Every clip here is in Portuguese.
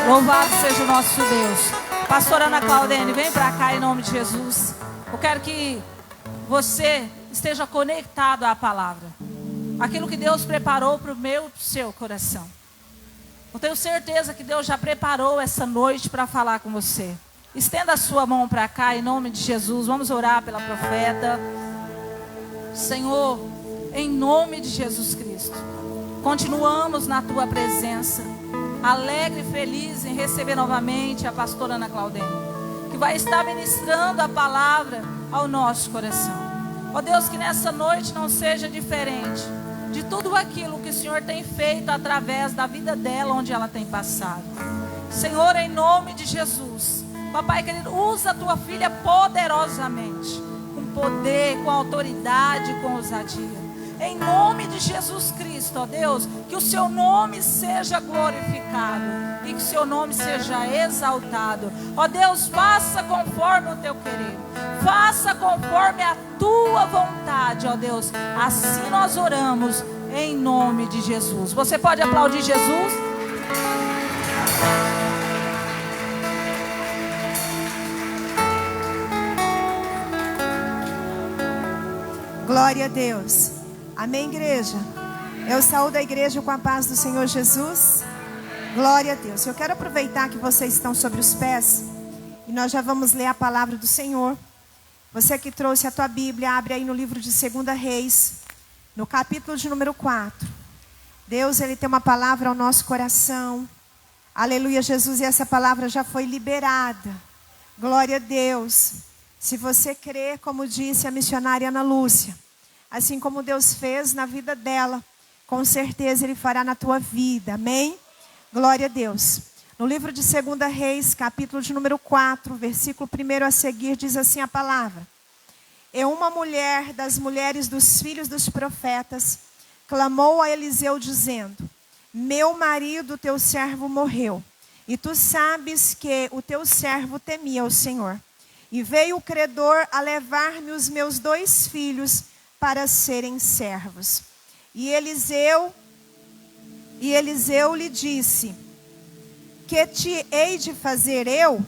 Louvado seja o nosso Deus. Pastora Ana Claudene, vem para cá em nome de Jesus. Eu quero que você esteja conectado à palavra. Aquilo que Deus preparou para o meu e para o seu coração. Eu tenho certeza que Deus já preparou essa noite para falar com você. Estenda a sua mão para cá em nome de Jesus. Vamos orar pela profeta. Senhor, em nome de Jesus Cristo, continuamos na tua presença, alegre e feliz em receber novamente a pastora Ana Claudene, que vai estar ministrando a palavra ao nosso coração. Ó Deus, que nessa noite não seja diferente de tudo aquilo que o Senhor tem feito através da vida dela, onde ela tem passado. Senhor, em nome de Jesus, papai querido, usa a tua filha poderosamente, com poder, com autoridade, com ousadia. Em nome de Jesus Cristo, ó Deus, que o seu nome seja glorificado e que o seu nome seja exaltado. Ó Deus, faça conforme o teu querer, faça conforme a tua vontade, ó Deus. Assim nós oramos em nome de Jesus. Você pode aplaudir Jesus? Glória a Deus. Amém, igreja? Eu saúdo a igreja com a paz do Senhor Jesus. Glória a Deus. Eu quero aproveitar que vocês estão sobre os pés e nós já vamos ler a palavra do Senhor. Você que trouxe a tua Bíblia, abre aí no livro de 2 Reis, no capítulo de número 4. Deus, Ele tem uma palavra ao nosso coração. Aleluia, Jesus, e essa palavra já foi liberada. Glória a Deus. Se você crê, como disse a missionária Ana Lúcia, assim como Deus fez na vida dela, com certeza Ele fará na tua vida. Amém? Glória a Deus. No livro de 2 Reis, capítulo de número 4, versículo 1 a seguir, diz assim a palavra. E uma mulher das mulheres dos filhos dos profetas clamou a Eliseu dizendo: meu marido, teu servo, morreu. E tu sabes que o teu servo temia o Senhor. E veio o credor a levar-me os meus 2 filhos para serem servos. E Eliseu lhe disse: que te hei de fazer eu?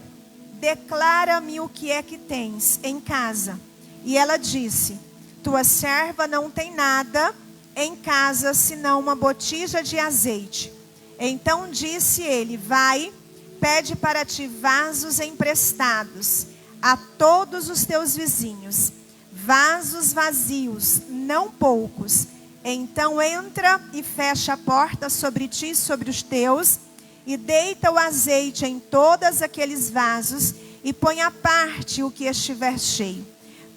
Declara-me o que é que tens em casa. E ela disse: tua serva não tem nada em casa, senão uma botija de azeite. Então disse ele: vai, pede para ti vasos emprestados a todos os teus vizinhos, vasos vazios, não poucos. Então entra e fecha a porta sobre ti e sobre os teus, e deita o azeite em todos aqueles vasos, e põe à parte o que estiver cheio.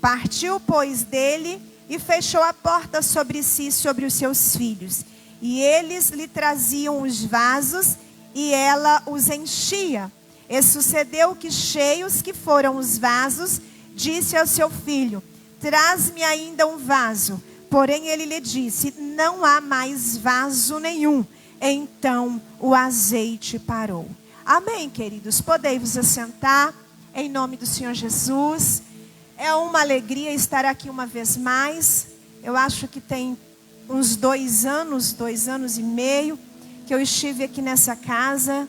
Partiu, pois, dele, e fechou a porta sobre si e sobre os seus filhos. E eles lhe traziam os vasos, e ela os enchia. E sucedeu que, cheios que foram os vasos, disse ao seu filho: traz-me ainda um vaso. Porém ele lhe disse: não há mais vaso nenhum. Então o azeite parou. Amém, queridos? Podei vos assentar em nome do Senhor Jesus. É uma alegria estar aqui uma vez mais. Eu acho que tem uns 2 anos e meio que eu estive aqui nessa casa.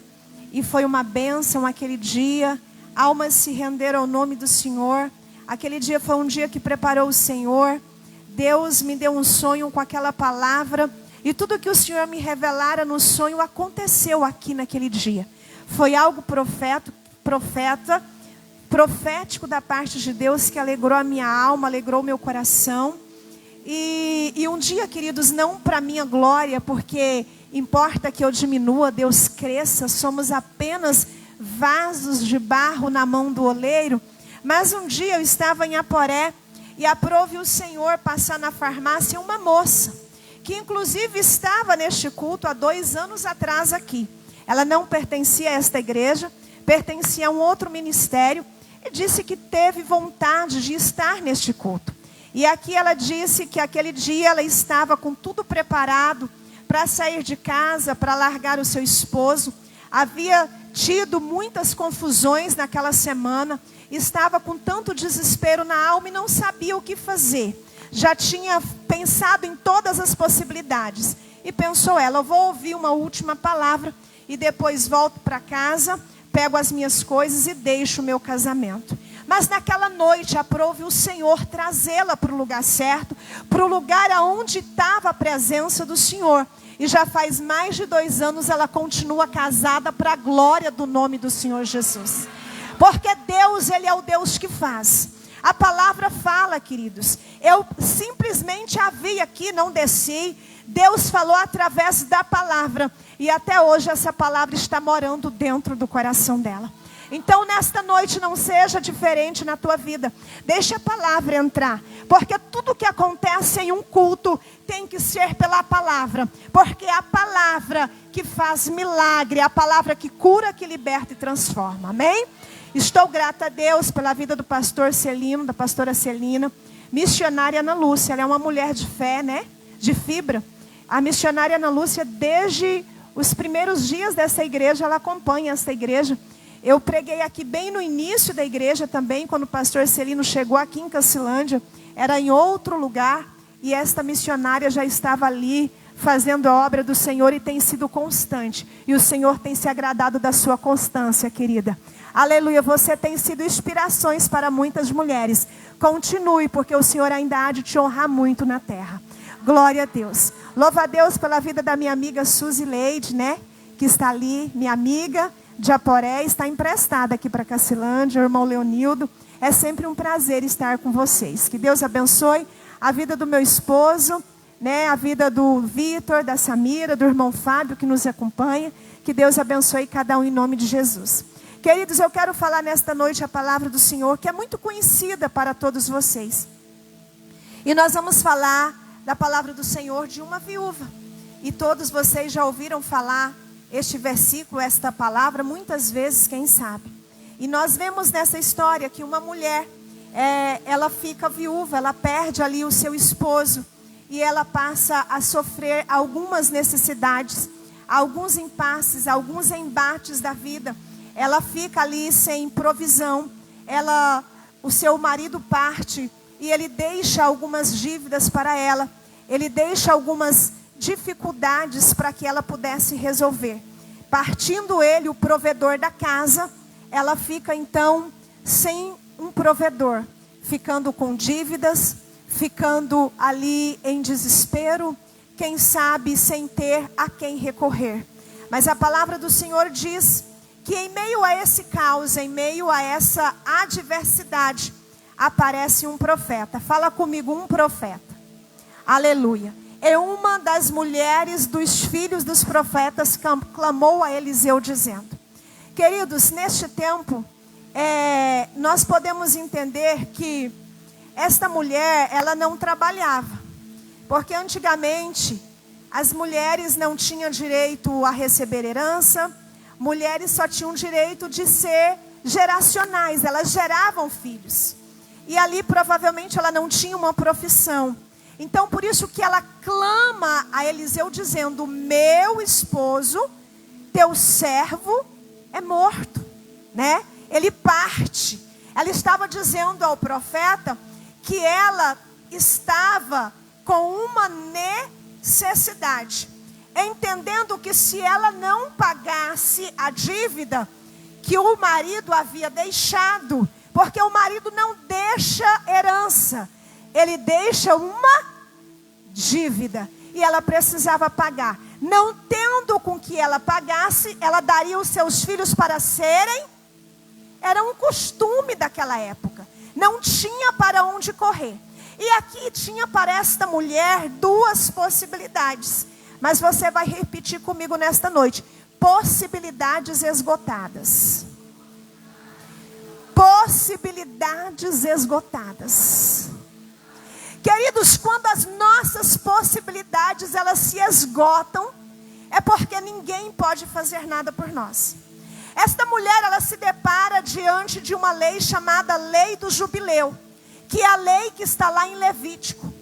E foi uma bênção aquele dia. Almas se renderam ao nome do Senhor. Aquele dia foi um dia que preparou o Senhor. Deus me deu um sonho com aquela palavra. E tudo que o Senhor me revelara no sonho aconteceu aqui naquele dia. Foi algo profético da parte de Deus, que alegrou a minha alma, alegrou o meu coração. E um dia, queridos, não para minha glória, porque importa que eu diminua, Deus cresça, somos apenas vasos de barro na mão do oleiro. Mas um dia eu estava em Aporé e aprove o Senhor passar na farmácia uma moça, que inclusive estava neste culto há 2 anos atrás aqui. Ela não pertencia a esta igreja, pertencia a um outro ministério, e disse que teve vontade de estar neste culto. E aqui ela disse que aquele dia ela estava com tudo preparado para sair de casa, para largar o seu esposo. Havia tido muitas confusões naquela semana, estava com tanto desespero na alma e não sabia o que fazer. Já tinha pensado em todas as possibilidades. E pensou ela: eu vou ouvir uma última palavra e depois volto para casa, pego as minhas coisas e deixo o meu casamento. Mas naquela noite aprove o Senhor trazê-la para o lugar certo, para o lugar aonde estava a presença do Senhor. E já faz mais de 2 anos ela continua casada para a glória do nome do Senhor Jesus. Porque Deus, Ele é o Deus que faz. A palavra fala, queridos. Eu simplesmente a vi aqui, não desci. Deus falou através da palavra. E até hoje essa palavra está morando dentro do coração dela. Então nesta noite não seja diferente na tua vida. Deixa a palavra entrar. Porque tudo que acontece em um culto tem que ser pela palavra. Porque é a palavra que faz milagre. É a palavra que cura, que liberta e transforma. Amém? Estou grata a Deus pela vida do pastor Celino, da pastora Celina. Missionária Ana Lúcia. Ela é uma mulher de fé, né? De fibra. A missionária Ana Lúcia, desde os primeiros dias dessa igreja, ela acompanha essa igreja. Eu preguei aqui bem no início da igreja também, quando o pastor Celino chegou aqui em Cacilândia. Era em outro lugar, e esta missionária já estava ali, fazendo a obra do Senhor, e tem sido constante. E o Senhor tem se agradado da sua constância, querida. Aleluia, você tem sido inspirações para muitas mulheres. Continue, porque o Senhor ainda há de te honrar muito na terra. Glória a Deus. Louva a Deus pela vida da minha amiga Suzy Leide, né? Que está ali, minha amiga de Aporé, está emprestada aqui para Cacilândia, o irmão Leonildo. É sempre um prazer estar com vocês. Que Deus abençoe a vida do meu esposo, né? A vida do Vitor, da Samira, do irmão Fábio que nos acompanha. Que Deus abençoe cada um em nome de Jesus. Queridos, eu quero falar nesta noite a palavra do Senhor, que é muito conhecida para todos vocês. E nós vamos falar da palavra do Senhor de uma viúva. E todos vocês já ouviram falar este versículo, esta palavra, muitas vezes, quem sabe. E nós vemos nessa história que uma mulher, ela fica viúva, ela perde ali o seu esposo. E ela passa a sofrer algumas necessidades, alguns impasses, alguns embates da vida. Ela fica ali sem provisão. O seu marido parte e ele deixa algumas dívidas para ela. Ele deixa algumas dificuldades para que ela pudesse resolver. Partindo ele, o provedor da casa, ela fica então sem um provedor, ficando com dívidas, ficando ali em desespero, quem sabe sem ter a quem recorrer. Mas a palavra do Senhor diz que em meio a esse caos, em meio a essa adversidade, aparece um profeta. Fala comigo, um profeta. Aleluia. É uma das mulheres dos filhos dos profetas que clamou a Eliseu dizendo: queridos, neste tempo, nós podemos entender que esta mulher, ela não trabalhava. Porque antigamente, as mulheres não tinham direito a receber herança. Mulheres só tinham direito de ser geracionais, elas geravam filhos. E ali provavelmente ela não tinha uma profissão. Então por isso que ela clama a Eliseu dizendo: meu esposo, teu servo é morto, né? Ele parte. Ela estava dizendo ao profeta que ela estava com uma necessidade, entendendo que se ela não pagasse a dívida que o marido havia deixado, porque o marido não deixa herança, ele deixa uma dívida, e ela precisava pagar. Não tendo com que ela pagasse, ela daria os seus filhos para serem, era um costume daquela época, não tinha para onde correr. E aqui tinha para esta mulher 2 possibilidades, mas você vai repetir comigo nesta noite: possibilidades esgotadas. Possibilidades esgotadas. Queridos, quando as nossas possibilidades elas se esgotam, é porque ninguém pode fazer nada por nós. Esta mulher, ela se depara diante de uma lei chamada Lei do Jubileu, que é a lei que está lá em Levítico.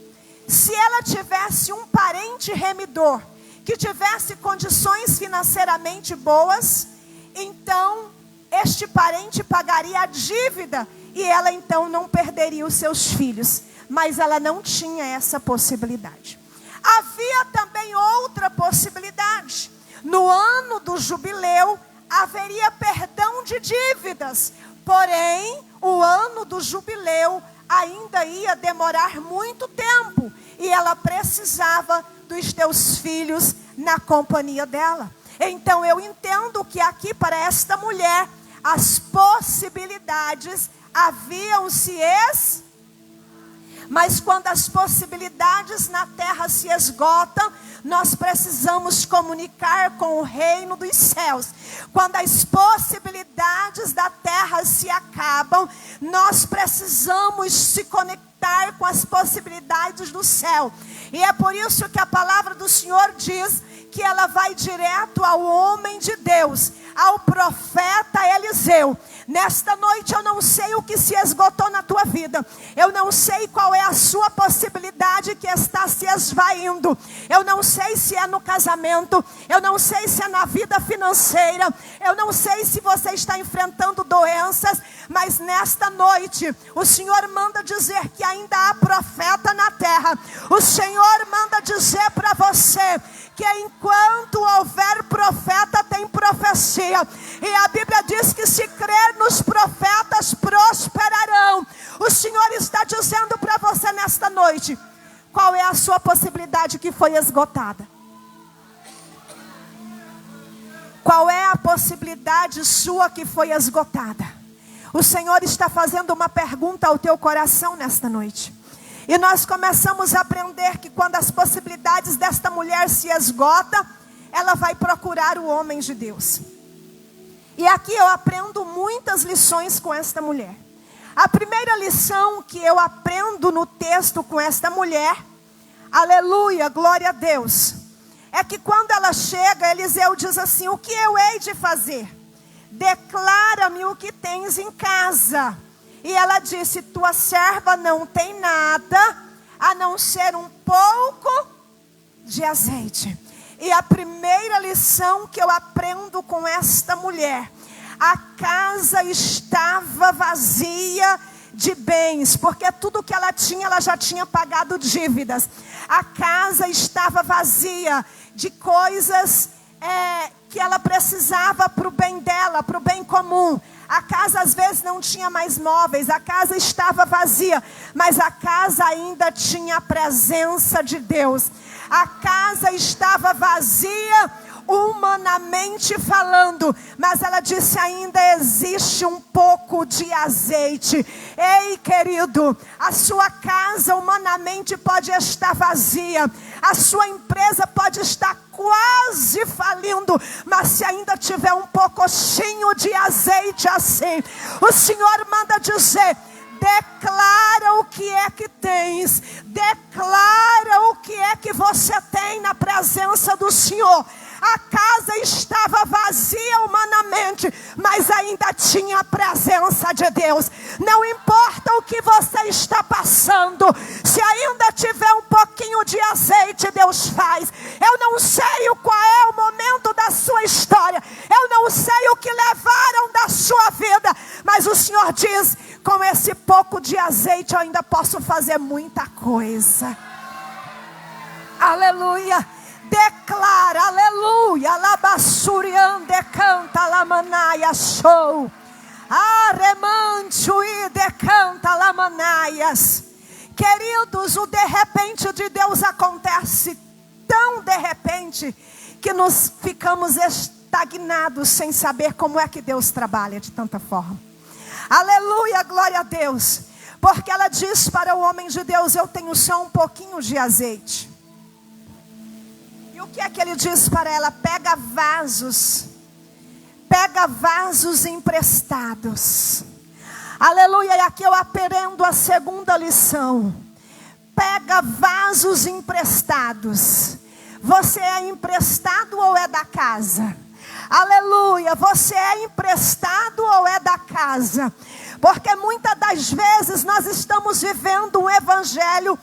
Se ela tivesse um parente remidor, que tivesse condições financeiramente boas, então este parente pagaria a dívida e ela então não perderia os seus filhos. Mas ela não tinha essa possibilidade. Havia também outra possibilidade. No ano do jubileu haveria perdão de dívidas, porém o ano do jubileu ainda ia demorar muito tempo e ela precisava dos teus filhos na companhia dela. Então eu entendo que aqui para esta mulher as possibilidades haviam-se mas quando as possibilidades na terra se esgotam, nós precisamos comunicar com o reino dos céus. Quando as possibilidades da terra se acabam, nós precisamos se conectar com as possibilidades do céu. E é por isso que a palavra do Senhor diz que ela vai direto ao homem de Deus, ao profeta Eliseu. Nesta noite eu não sei o que se esgotou na tua vida. Eu não sei qual é a sua possibilidade que está se esvaindo. Eu não sei se é no casamento. Eu não sei se é na vida financeira. Eu não sei se você está enfrentando doenças. Mas nesta noite o Senhor manda dizer que ainda há profeta na terra. O Senhor manda dizer para você que enquanto houver profeta, tem profecia. E a Bíblia diz que se crer nos profetas, prosperarão. O Senhor está dizendo para você nesta noite, qual é a sua possibilidade que foi esgotada? Qual é a possibilidade sua que foi esgotada? O Senhor está fazendo uma pergunta ao teu coração nesta noite. E nós começamos a aprender que quando as possibilidades desta mulher se esgotam, ela vai procurar o homem de Deus. E aqui eu aprendo muitas lições com esta mulher. A primeira lição que eu aprendo no texto com esta mulher, aleluia, glória a Deus, é que quando ela chega, Eliseu diz assim: o que eu hei de fazer? Declara-me o que tens em casa. E ela disse: tua serva não tem nada, a não ser um pouco de azeite. E a primeira lição que eu aprendo com esta mulher: a casa estava vazia de bens, porque tudo que ela tinha, ela já tinha pagado dívidas. A casa estava vazia de coisas que ela precisava para o bem dela, para o bem comum. A casa às vezes não tinha mais móveis, a casa estava vazia, mas a casa ainda tinha a presença de Deus. A casa estava vazia, humanamente falando, mas ela disse: ainda existe um pouco de azeite. Ei, querido, a sua casa humanamente pode estar vazia, a sua empresa pode estar quase falindo, mas se ainda tiver um pouquinho de azeite assim, o Senhor manda dizer: declara o que é que tens, declara o que é que você tem na presença do Senhor. A casa estava vazia humanamente, mas ainda tinha a presença de Deus. Não importa o que você está passando, se ainda tiver um pouquinho de azeite, Deus faz. Eu não sei qual é o momento da sua história, eu não sei o que levaram da sua vida, mas o Senhor diz: com esse pouco de azeite eu ainda posso fazer muita coisa. Aleluia. Declara, aleluia, labassuriande canta lamanaia show, aremantui decanta lamanaias. Queridos, o de repente de Deus acontece tão de repente que nos ficamos estagnados sem saber como é que Deus trabalha de tanta forma. Aleluia, glória a Deus, porque ela diz para o homem de Deus: eu tenho só um pouquinho de azeite. O que é que ele diz para ela? Pega vasos emprestados. Aleluia, e aqui eu aprendo a segunda lição. Pega vasos emprestados. Você é emprestado ou é da casa? Aleluia, você é emprestado ou é da casa? Porque muitas das vezes nós estamos vivendo um evangelho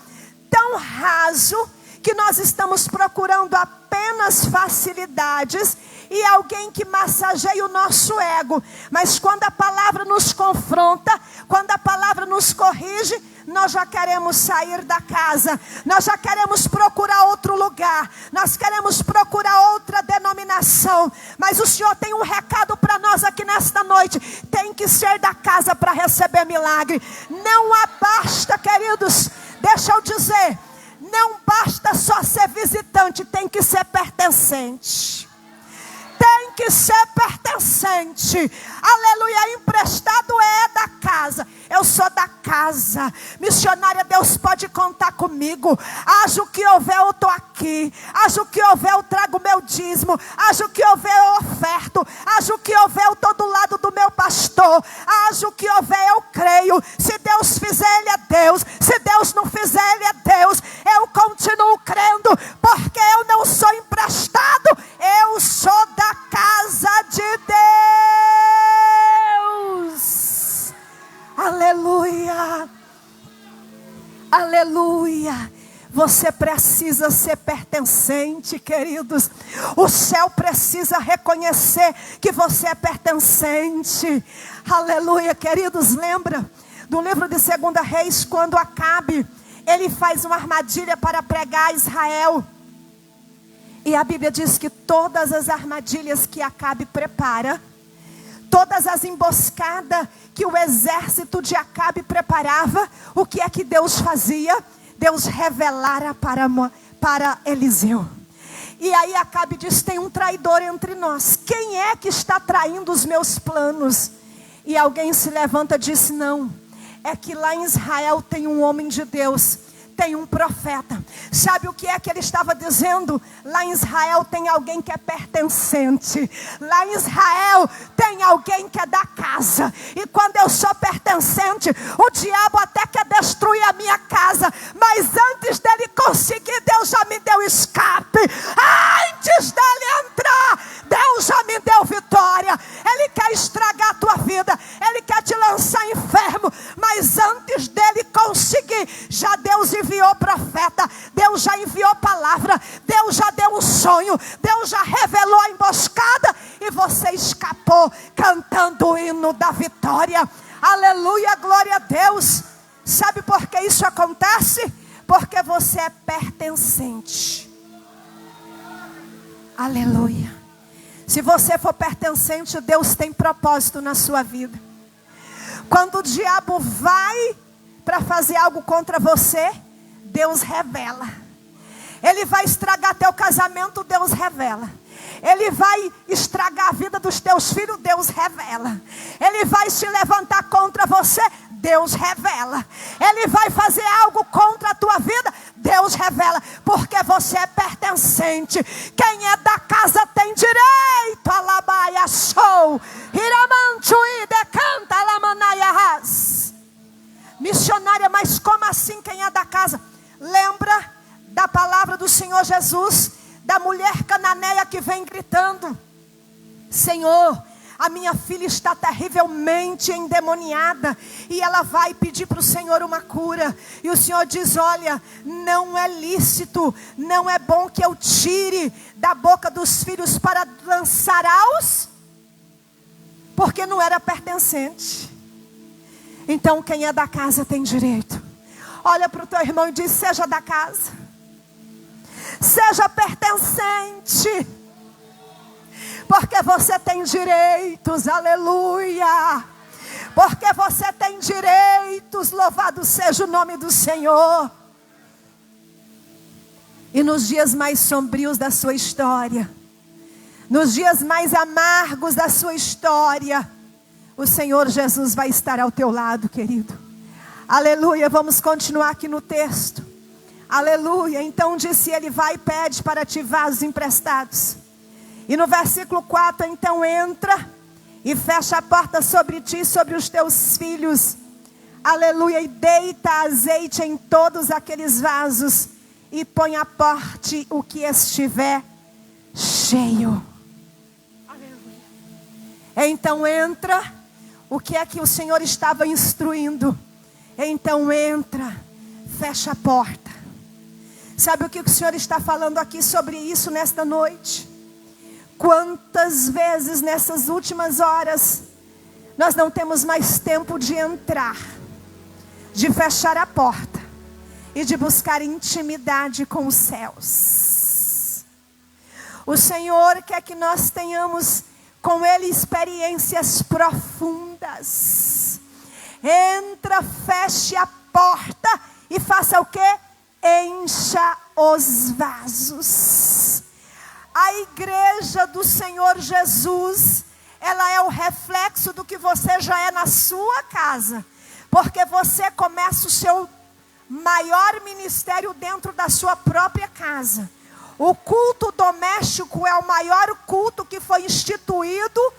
tão raso, que nós estamos procurando apenas apenas facilidades e alguém que massageia o nosso ego. Mas quando a palavra nos confronta, quando a palavra nos corrige, nós já queremos sair da casa, nós já queremos procurar outro lugar, nós queremos procurar outra denominação. Mas o Senhor tem um recado para nós aqui nesta noite: tem que ser da casa para receber milagre. Não basta, queridos, deixa eu dizer, não basta só ser visitante, tem que ser pertencente. Tem que ser pertencente. Aleluia, emprestado é da casa. Eu sou da casa. Missionária, Deus pode contar comigo. Haja o que houver, eu estou aqui. Haja o que houver, eu trago meu dízimo. Haja o que houver, eu oferto. Haja o que houver, eu estou do lado do meu pastor. Haja o que houver, eu creio. Se Deus fizer, Ele é Deus. Se Deus não fizer, Ele é Deus. Eu continuo crendo, porque eu não sou emprestado. Eu sou da casa de Deus. Aleluia. Aleluia. Você precisa ser pertencente, queridos. O céu precisa reconhecer que você é pertencente. Aleluia, queridos. Lembra do livro de 2 Reis, quando Acabe, ele faz uma armadilha para pregar a Israel. E a Bíblia diz que todas as armadilhas que Acabe prepara, todas as emboscadas que o exército de Acabe preparava, o que é que Deus fazia? Deus revelara para Eliseu. E aí Acabe diz: tem um traidor entre nós. Quem é que está traindo os meus planos? E alguém se levanta e diz: não, é que lá em Israel tem um homem de Deus, tem um profeta. Sabe o que é que ele estava dizendo? Lá em Israel tem alguém que é pertencente. Lá em Israel tem alguém que é da casa. E quando eu sou pertencente, o diabo até quer destruir a minha casa, mas antes dele conseguir, Deus já me deu escape. Antes dele entrar, Deus já me deu vitória. Ele quer estragar a tua vida, ele quer te lançar enfermo, mas antes dele conseguir, já Deus enviou profeta, Deus já enviou palavra, Deus já deu um sonho, Deus já revelou a emboscada, e você escapou cantando o hino da vitória. Aleluia, glória a Deus. Sabe por que isso acontece? Porque você é pertencente. Aleluia. Se você for pertencente, Deus tem propósito na sua vida. Quando o diabo vai para fazer algo contra você, Deus revela. Ele vai estragar teu casamento, Deus revela. Ele vai estragar a vida dos teus filhos, Deus revela. Ele vai se levantar contra você, Deus revela. Ele vai fazer algo contra a tua vida, Deus revela. Porque você é pertencente. Quem é da casa tem direito. Alabaia sou. Hiramantui decanta alamanaiahas. Missionária, mas como assim quem é da casa? Lembra da palavra do Senhor Jesus, da mulher cananeia que vem gritando: Senhor, a minha filha está terrivelmente endemoniada, e ela vai pedir para o Senhor uma cura. E o Senhor diz: olha, não é lícito, não é bom que eu tire da boca dos filhos para lançar aos, porque não era pertencente. Então quem é da casa tem direito. Olha para o teu irmão e diz: seja da casa, seja pertencente, porque você tem direitos. Aleluia. Porque você tem direitos. Louvado seja o nome do Senhor. E nos dias mais sombrios da sua história, nos dias mais amargos da sua história, o Senhor Jesus vai estar ao teu lado, querido. Aleluia. Vamos continuar aqui no texto. Aleluia. Então disse ele: vai e pede para ti vasos emprestados. E no versículo 4, então entra e fecha a porta sobre ti e sobre os teus filhos. Aleluia. E deita azeite em todos aqueles vasos e põe à porta o que estiver cheio. Aleluia. Então entra. O que é que o Senhor estava instruindo? Então entra, fecha a porta. Sabe o que o Senhor está falando aqui sobre isso nesta noite? Quantas vezes nessas últimas horas nós não temos mais tempo de entrar, de fechar a porta e de buscar intimidade com os céus. O Senhor quer que nós tenhamos com Ele experiências profundas. Entra, feche a porta e faça o quê? Encha os vasos. A igreja do Senhor Jesus, ela é o reflexo do que você já é na sua casa. Porque você começa o seu maior ministério dentro da sua própria casa. O culto doméstico é o maior culto que foi instituído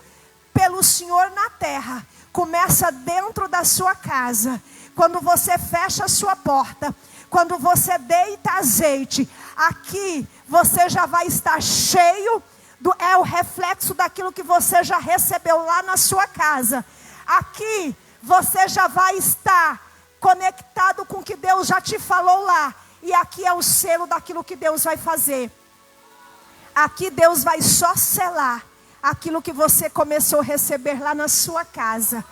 pelo Senhor na terra. Começa dentro da sua casa. Quando você fecha a sua porta, quando você deita azeite, aqui você já vai estar cheio, é o reflexo daquilo que você já recebeu lá na sua casa. Aqui você já vai estar conectado com o que Deus já te falou lá. E aqui é o selo daquilo que Deus vai fazer. Aqui Deus vai só selar aquilo que você começou a receber lá na sua casa.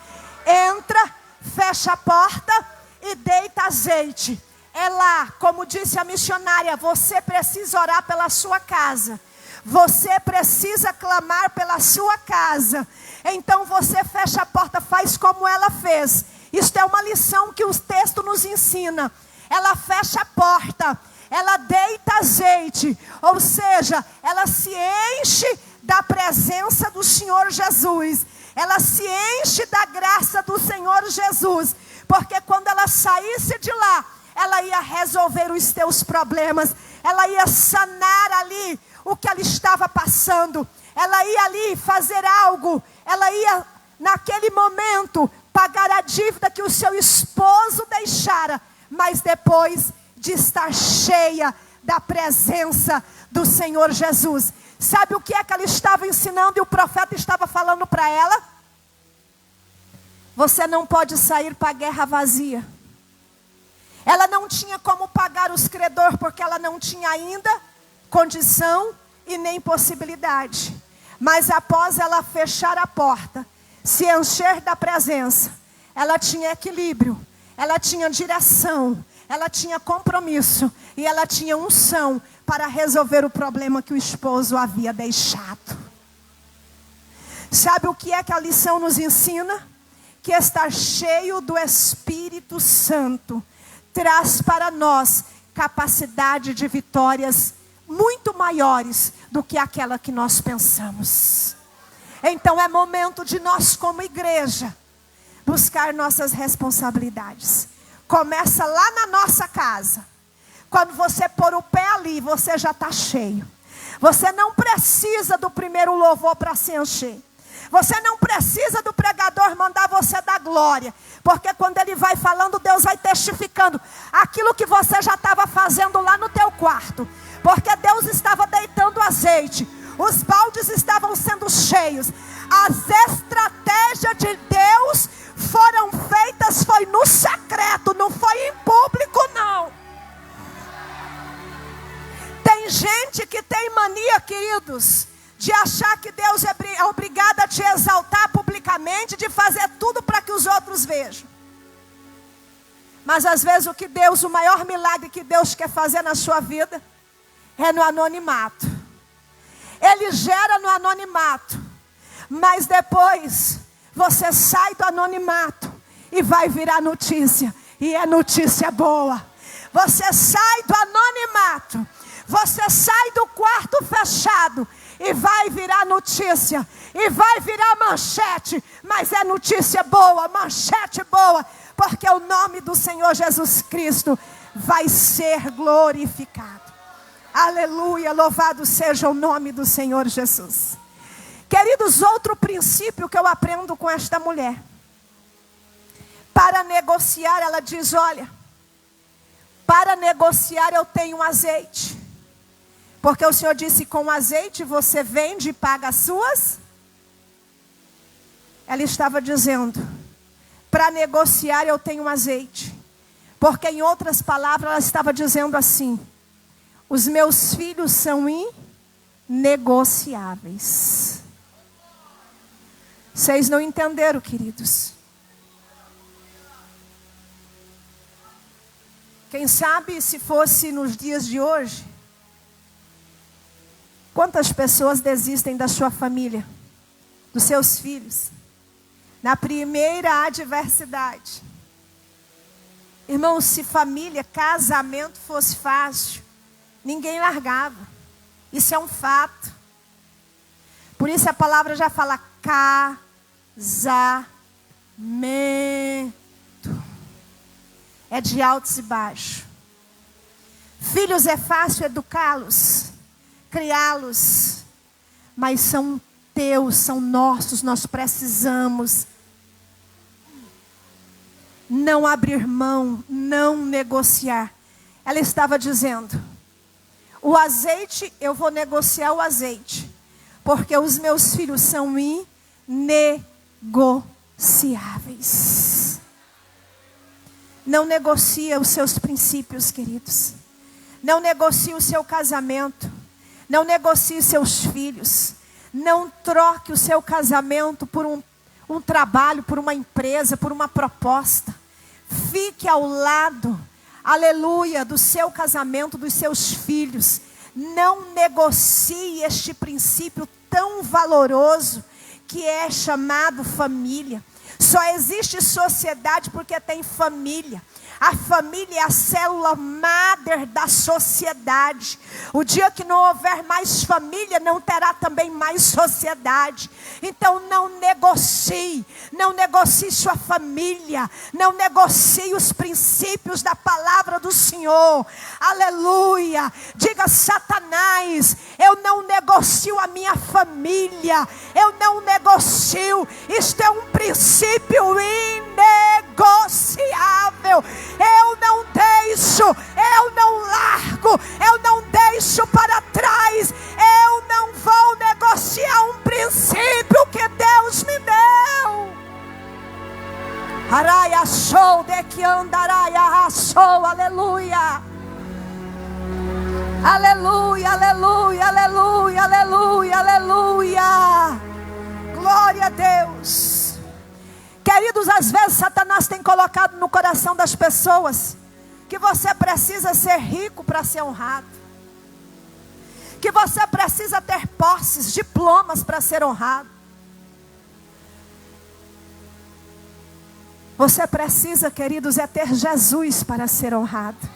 Entra, fecha a porta e deita azeite. É lá, como disse a missionária, você precisa orar pela sua casa. Você precisa clamar pela sua casa. Então você fecha a porta, faz como ela fez. Isto é uma lição que o texto nos ensina. Ela fecha a porta, ela deita azeite, ou seja, ela se enche da presença do Senhor Jesus. Ela se enche da graça do Senhor Jesus. Porque quando ela saísse de lá, ela ia resolver os teus problemas. Ela ia sanar ali o que ela estava passando. Ela ia ali fazer algo. Ela ia, naquele momento, pagar a dívida que o seu esposo deixara. Mas depois de estar cheia da presença do Senhor Jesus. Sabe o que é que ela estava ensinando e o profeta estava falando para ela? Você não pode sair para a guerra vazia. Ela não tinha como pagar os credores, porque ela não tinha ainda condição e nem possibilidade. Mas após ela fechar a porta, se encher da presença, ela tinha equilíbrio, ela tinha direção, ela tinha compromisso e ela tinha unção para resolver o problema que o esposo havia deixado. Sabe o que é que a lição nos ensina? Que estar cheio do Espírito Santo traz para nós capacidade de vitórias muito maiores do que aquela que nós pensamos. Então é momento de nós como igreja buscar nossas responsabilidades. Começa lá na nossa casa. Quando você pôr o pé ali, você já está cheio. Você não precisa do primeiro louvor para se encher. Você não precisa do pregador mandar você dar glória. Porque quando ele vai falando, Deus vai testificando aquilo que você já estava fazendo lá no teu quarto. Porque Deus estava deitando azeite. Os baldes estavam sendo cheios. As estratégias de Deus foram feitas, foi no secreto, não foi em público não. Tem gente que tem mania, queridos, de achar que Deus é obrigado a te exaltar publicamente, de fazer tudo para que os outros vejam. Mas às vezes o maior milagre que Deus quer fazer na sua vida é no anonimato. Ele gera no anonimato, mas depois você sai do anonimato e vai virar notícia, e é notícia boa. Você sai do anonimato, você sai do quarto fechado e vai virar notícia, e vai virar manchete, mas é notícia boa, manchete boa, porque o nome do Senhor Jesus Cristo vai ser glorificado. Aleluia, louvado seja o nome do Senhor Jesus. Queridos, outro princípio que eu aprendo com esta mulher. Para negociar, ela diz, olha, para negociar eu tenho azeite. Porque o Senhor disse, com azeite você vende e paga as suas. Ela estava dizendo, para negociar eu tenho azeite. Porque em outras palavras ela estava dizendo assim, Os meus filhos são inegociáveis. Vocês não entenderam, queridos? Quem sabe se fosse nos dias de hoje, quantas pessoas desistem da sua família, dos seus filhos, na primeira adversidade? Irmãos, se família, casamento fosse fácil, ninguém largava. Isso é um fato. Por isso a palavra já fala casamento. É de altos e baixos. Filhos é fácil educá-los, criá-los, mas são teus, são nossos, nós precisamos não abrir mão, não negociar. Ela estava dizendo, o azeite, eu vou negociar o azeite, porque os meus filhos são inegociáveis. Não negocia os seus princípios, queridos. Não negocie o seu casamento. Não negocie os seus filhos. Não troque o seu casamento por um trabalho, por uma empresa, por uma proposta. Fique ao lado, aleluia, do seu casamento, dos seus filhos. Não negocie este princípio tão valoroso que é chamado família. Só existe sociedade porque tem família. A família é a célula madre da sociedade. O dia que não houver mais família, não terá também mais sociedade. Então não negocie sua família, não negocie os princípios da palavra do Senhor. Aleluia. Diga, Satanás, eu não negocio a minha família, eu não negocio. Isto é um princípio inegociável. Eu não deixo, eu não largo, eu não deixo para trás. Eu não vou negociar um princípio que Deus me deu. Araia show de que andaraia show, aleluia. Aleluia, aleluia, aleluia, aleluia, aleluia. Glória a Deus. Queridos, às vezes Satanás tem colocado no coração das pessoas que você precisa ser rico para ser honrado, que você precisa ter posses, diplomas para ser honrado. Você precisa, queridos, é ter Jesus para ser honrado.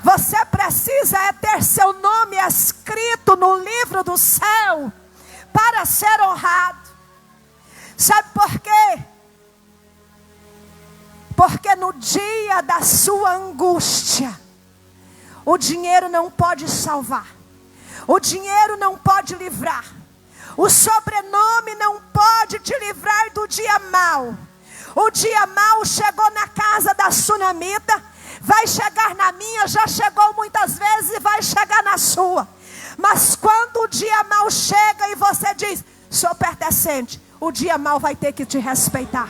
Você precisa é ter seu nome escrito no livro do céu para ser honrado. Sabe por quê? Porque no dia da sua angústia, o dinheiro não pode salvar, o dinheiro não pode livrar, o sobrenome não pode te livrar do dia mau. O dia mau chegou na casa da sunamita, vai chegar na minha, já chegou muitas vezes e vai chegar na sua. Mas quando o dia mau chega e você diz, sou pertencente, o dia mau vai ter que te respeitar.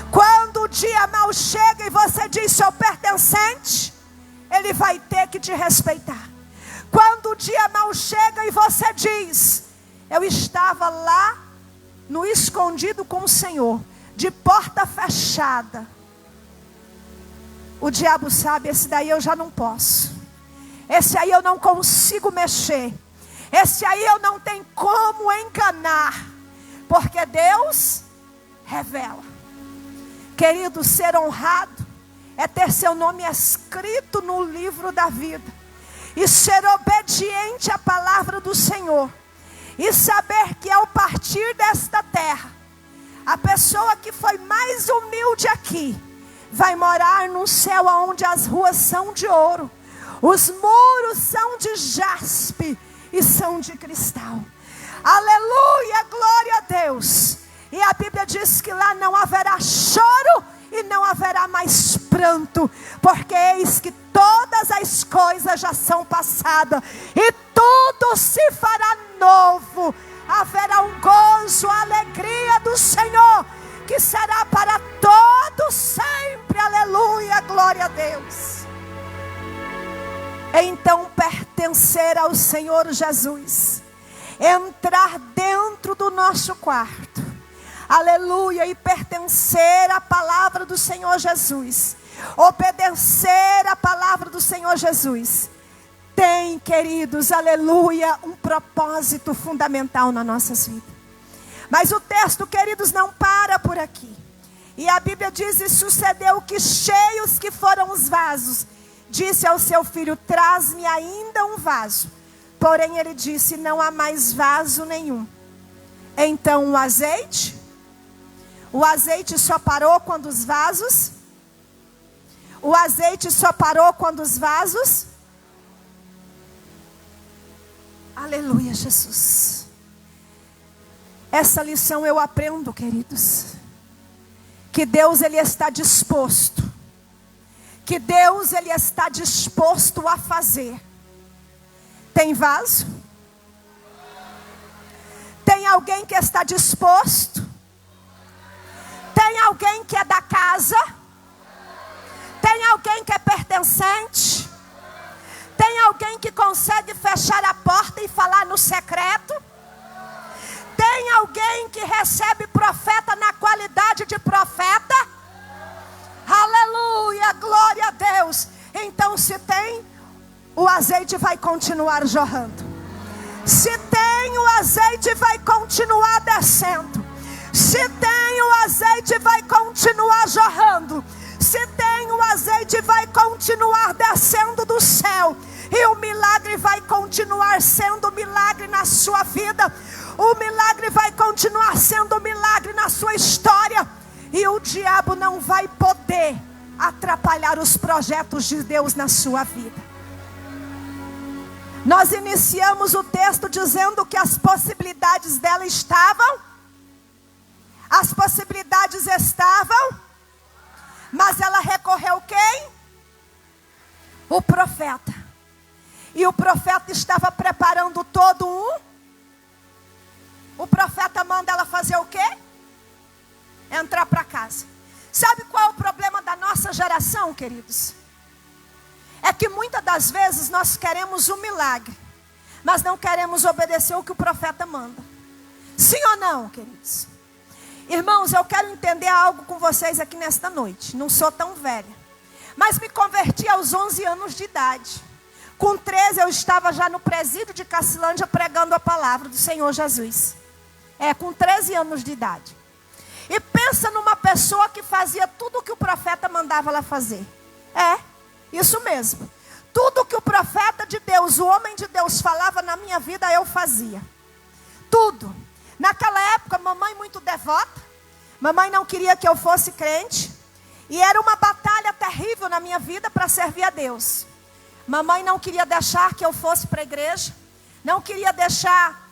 Quando o dia mau chega e você diz, sou pertencente, ele vai ter que te respeitar. Quando o dia mau chega e você diz, eu estava lá no escondido com o Senhor, de porta fechada, o diabo sabe, esse daí eu já não posso, esse aí eu não consigo mexer, esse aí eu não tenho como enganar, porque Deus revela. Querido, ser honrado é ter seu nome escrito no livro da vida, e ser obediente à palavra do Senhor, e saber que ao partir desta terra, a pessoa que foi mais humilde aqui, vai morar num céu onde as ruas são de ouro, os muros são de jaspe e são de cristal. Aleluia, glória a Deus. E a Bíblia diz que lá não haverá choro e não haverá mais pranto, porque eis que todas as coisas já são passadas e tudo se fará novo. Haverá um gozo, a alegria do Senhor, que será para todos sempre. Aleluia, glória a Deus. então pertencer ao Senhor Jesus, entrar dentro do nosso quarto, aleluia, e pertencer à palavra do Senhor Jesus, obedecer à palavra do Senhor Jesus, tem, queridos, aleluia, um propósito fundamental nas nossas vidas. Mas o texto, queridos, não para por aqui. E a Bíblia diz: e sucedeu que, cheios que foram os vasos, disse ao seu filho: traz-me ainda um vaso. Porém ele disse: não há mais vaso nenhum. Então o azeite só parou quando os vasos, aleluia, Jesus. Essa lição eu aprendo, queridos, que Deus, Ele está disposto, a fazer. Tem vaso? Tem alguém que está disposto? Tem alguém que é da casa? Tem alguém que é pertencente? Tem alguém que consegue fechar a porta e falar no secreto? Tem alguém que recebe profeta na qualidade de profeta? Aleluia, glória a Deus. Então, se tem, o azeite vai continuar jorrando. Se tem, o azeite vai continuar descendo. Se tem, o azeite vai continuar jorrando. Se tem, o azeite vai continuar descendo do céu. E o milagre vai continuar sendo milagre na sua vida. O milagre vai continuar sendo milagre na sua história. E o diabo não vai poder atrapalhar os projetos de Deus na sua vida. Nós iniciamos o texto dizendo que as possibilidades dela estavam. As possibilidades estavam. Mas ela recorreu quem? O profeta. E o profeta estava preparando todo um. O profeta manda ela fazer o quê? Entrar para casa. Sabe qual é o problema da nossa geração, queridos? É que muitas das vezes nós queremos um milagre, mas não queremos obedecer o que o profeta manda. Sim ou não, queridos? Irmãos, eu quero entender algo com vocês aqui nesta noite. Não sou tão velha, mas me converti aos 11 anos de idade. Com 13 eu estava já no presídio de Cacilândia pregando a palavra do Senhor Jesus. Com 13 anos de idade. E pensa numa pessoa que fazia tudo o que o profeta mandava ela fazer. Isso mesmo. Tudo que o profeta de Deus, o homem de Deus falava na minha vida, eu fazia. Tudo. Naquela época, mamãe muito devota. Mamãe não queria que eu fosse crente. E era uma batalha terrível na minha vida para servir a Deus. Mamãe não queria deixar que eu fosse para a igreja. Não queria deixar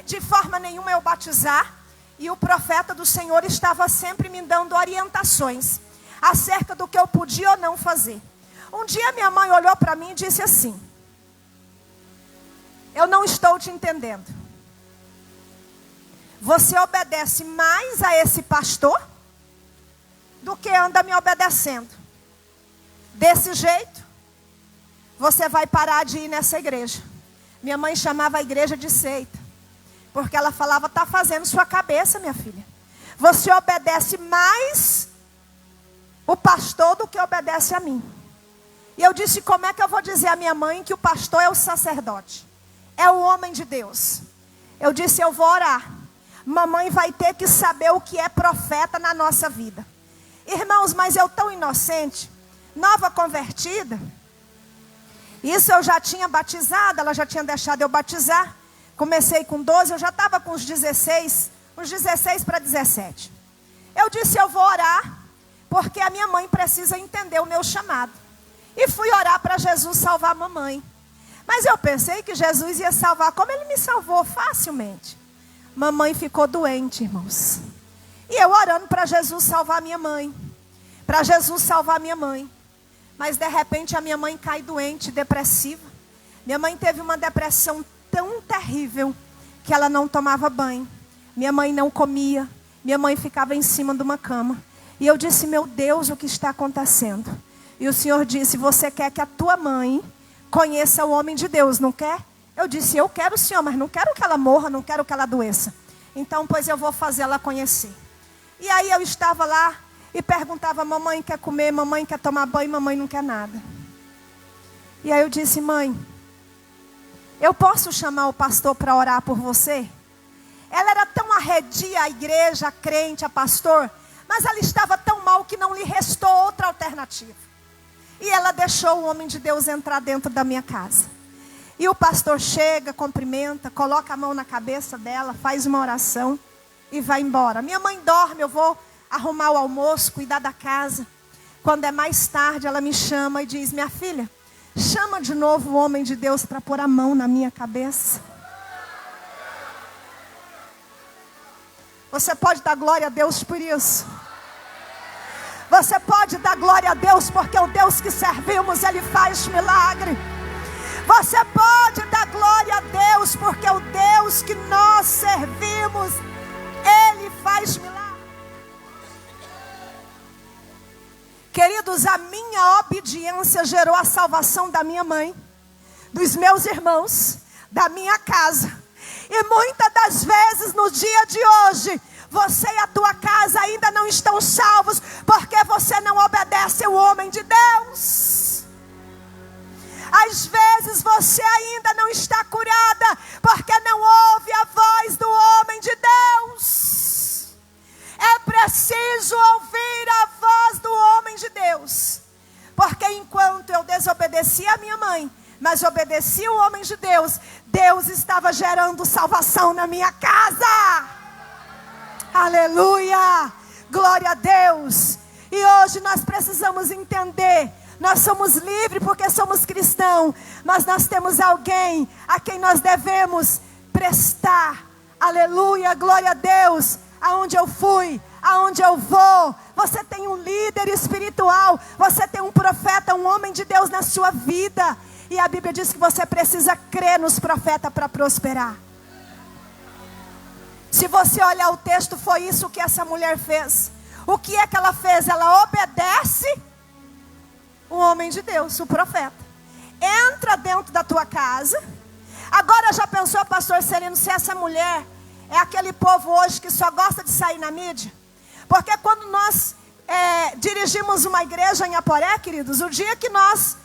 de forma nenhuma eu batizar. E o profeta do Senhor estava sempre me dando orientações acerca do que eu podia ou não fazer. Um dia minha mãe olhou para mim e disse assim: eu não estou te entendendo. Você obedece mais a esse pastor do que anda me obedecendo. Desse jeito, você vai parar de ir nessa igreja. Minha mãe chamava a igreja de seita, porque ela falava: está fazendo sua cabeça, minha filha. Você obedece mais o pastor do que obedece a mim. E eu disse: como é que eu vou dizer à minha mãe que o pastor é o sacerdote? É o homem de Deus. Eu disse: eu vou orar. Mamãe vai ter que saber o que é profeta na nossa vida. Irmãos, mas eu tão inocente, nova convertida. Isso eu já tinha batizado, ela já tinha deixado eu batizar. Comecei com 12, eu já estava com uns 16 para 17. Eu disse: eu vou orar, porque a minha mãe precisa entender o meu chamado. E fui orar para Jesus salvar a mamãe. Mas eu pensei que Jesus ia salvar como ele me salvou, facilmente. Mamãe ficou doente, irmãos. E eu orando para Jesus salvar minha mãe. Para Jesus salvar minha mãe. Mas de repente a minha mãe cai doente, depressiva. Minha mãe teve uma depressão tão terrível que ela não tomava banho. Minha mãe não comia. Minha mãe ficava em cima de uma cama. E eu disse: meu Deus, o que está acontecendo? E o Senhor disse: você quer que a tua mãe conheça o homem de Deus, não quer? Eu disse, eu quero, Senhor, mas não quero que ela morra, não quero que ela adoeça. Então, pois eu vou fazê-la conhecer. E aí eu estava lá e perguntava, mamãe quer comer, mamãe quer tomar banho, mamãe não quer nada. E aí eu disse, mãe, eu posso chamar o pastor para orar por você? Ela era tão arredia à igreja, à crente, a pastor, mas ela estava tão mal que não lhe restou outra alternativa. E ela deixou o homem de Deus entrar dentro da minha casa. E o pastor chega, cumprimenta, coloca a mão na cabeça dela, faz uma oração e vai embora. Minha mãe dorme, eu vou arrumar o almoço, cuidar da casa. Quando é mais tarde, ela me chama e diz, minha filha, chama de novo o homem de Deus para pôr a mão na minha cabeça. Você pode dar glória a Deus por isso? Você pode dar glória a Deus porque o Deus que servimos, Ele faz milagre. Você pode dar glória a Deus porque o Deus que nós servimos, Ele faz milagre. Queridos, a minha obediência gerou a salvação da minha mãe, dos meus irmãos, da minha casa. E muitas das vezes no dia de hoje, você e a tua casa ainda não estão salvos, porque você não obedece ao homem de Deus. Às vezes você ainda não está curada, porque não ouve a voz do homem de Deus. É preciso ouvir a voz do homem de Deus. Porque enquanto eu desobedeci a minha mãe, mas obedeci o homem de Deus, Deus estava gerando salvação na minha casa. Aleluia! Glória a Deus! E hoje nós precisamos entender, nós somos livres porque somos cristãos, mas nós temos alguém a quem nós devemos prestar. Aleluia! Glória a Deus! Aonde eu fui, aonde eu vou, você tem um líder espiritual, você tem um profeta, um homem de Deus na sua vida. E a Bíblia diz que você precisa crer nos profetas para prosperar. Se você olhar o texto, foi isso que essa mulher fez. O que é que ela fez? Ela obedece o homem de Deus, o profeta. Entra dentro da tua casa. Agora já pensou, pastor Celino, se essa mulher é aquele povo hoje que só gosta de sair na mídia? Porque quando nós dirigimos uma igreja em Aporé, queridos, o dia que nós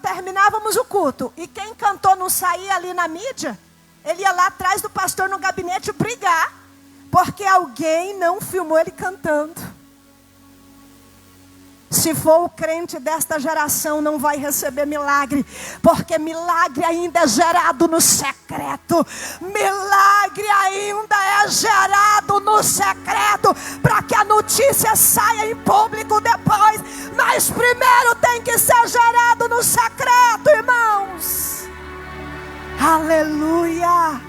terminávamos o culto e quem cantou não saía ali na mídia, ele ia lá atrás do pastor no gabinete brigar, porque alguém não filmou ele cantando. Se for o crente desta geração, não vai receber milagre, porque milagre ainda é gerado no secreto. Milagre ainda é gerado no secreto, para que a notícia saia em público depois. Mas primeiro tem que ser gerado no secreto, irmãos. Aleluia!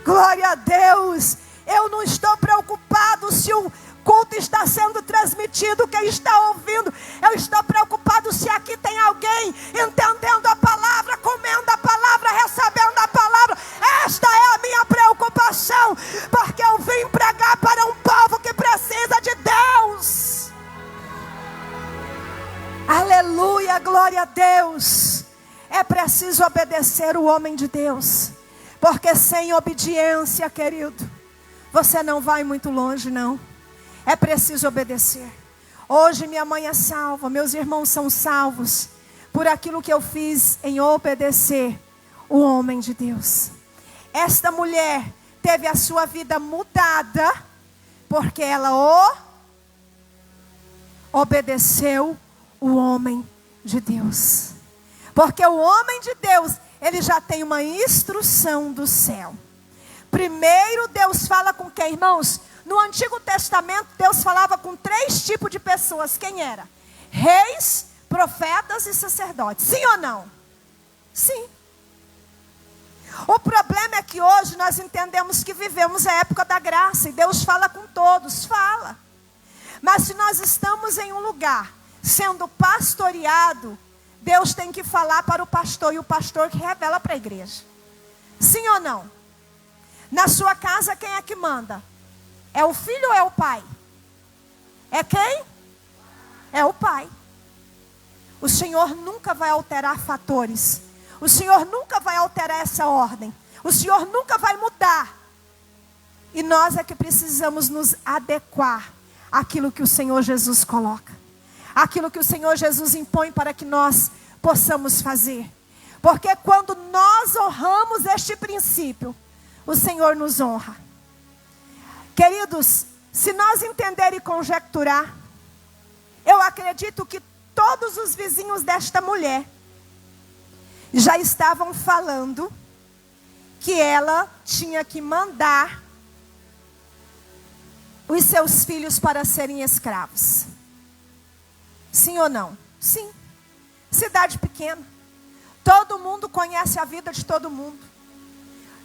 Glória a Deus! Eu não estou preocupado se o culto está sendo transmitido, quem está ouvindo. Eu estou preocupado se aqui tem alguém entendendo a palavra, comendo a palavra, recebendo a palavra. Esta é a minha preocupação, porque eu vim pregar para um povo que precisa de Deus. Aleluia, glória a Deus. É preciso obedecer o homem de Deus, porque sem obediência, querido, você não vai muito longe, não. É preciso obedecer. Hoje minha mãe é salva, meus irmãos são salvos, por aquilo que eu fiz em obedecer o homem de Deus. Esta mulher teve a sua vida mudada, porque ela obedeceu o homem de Deus. Porque o homem de Deus, ele já tem uma instrução do céu. Primeiro Deus fala com quem, irmãos? No Antigo Testamento, Deus falava com 3 tipos de pessoas. Quem era? Reis, profetas e sacerdotes. Sim ou não? Sim. O problema é que hoje nós entendemos que vivemos a época da graça. E Deus fala com todos, fala. Mas se nós estamos em um lugar sendo pastoreado, Deus tem que falar para o pastor, e o pastor que revela para a igreja. Sim ou não? Na sua casa, quem é que manda? É o filho ou é o pai? É quem? É o pai. O Senhor nunca vai alterar fatores. O Senhor nunca vai alterar essa ordem. O Senhor nunca vai mudar. E nós é que precisamos nos adequar àquilo que o Senhor Jesus coloca. Aquilo que o Senhor Jesus impõe para que nós possamos fazer. Porque quando nós honramos este princípio, o Senhor nos honra. Queridos, se nós entender e conjecturar, eu acredito que todos os vizinhos desta mulher já estavam falando que ela tinha que mandar os seus filhos para serem escravos. Sim ou não? Sim. Cidade pequena. Todo mundo conhece a vida de todo mundo.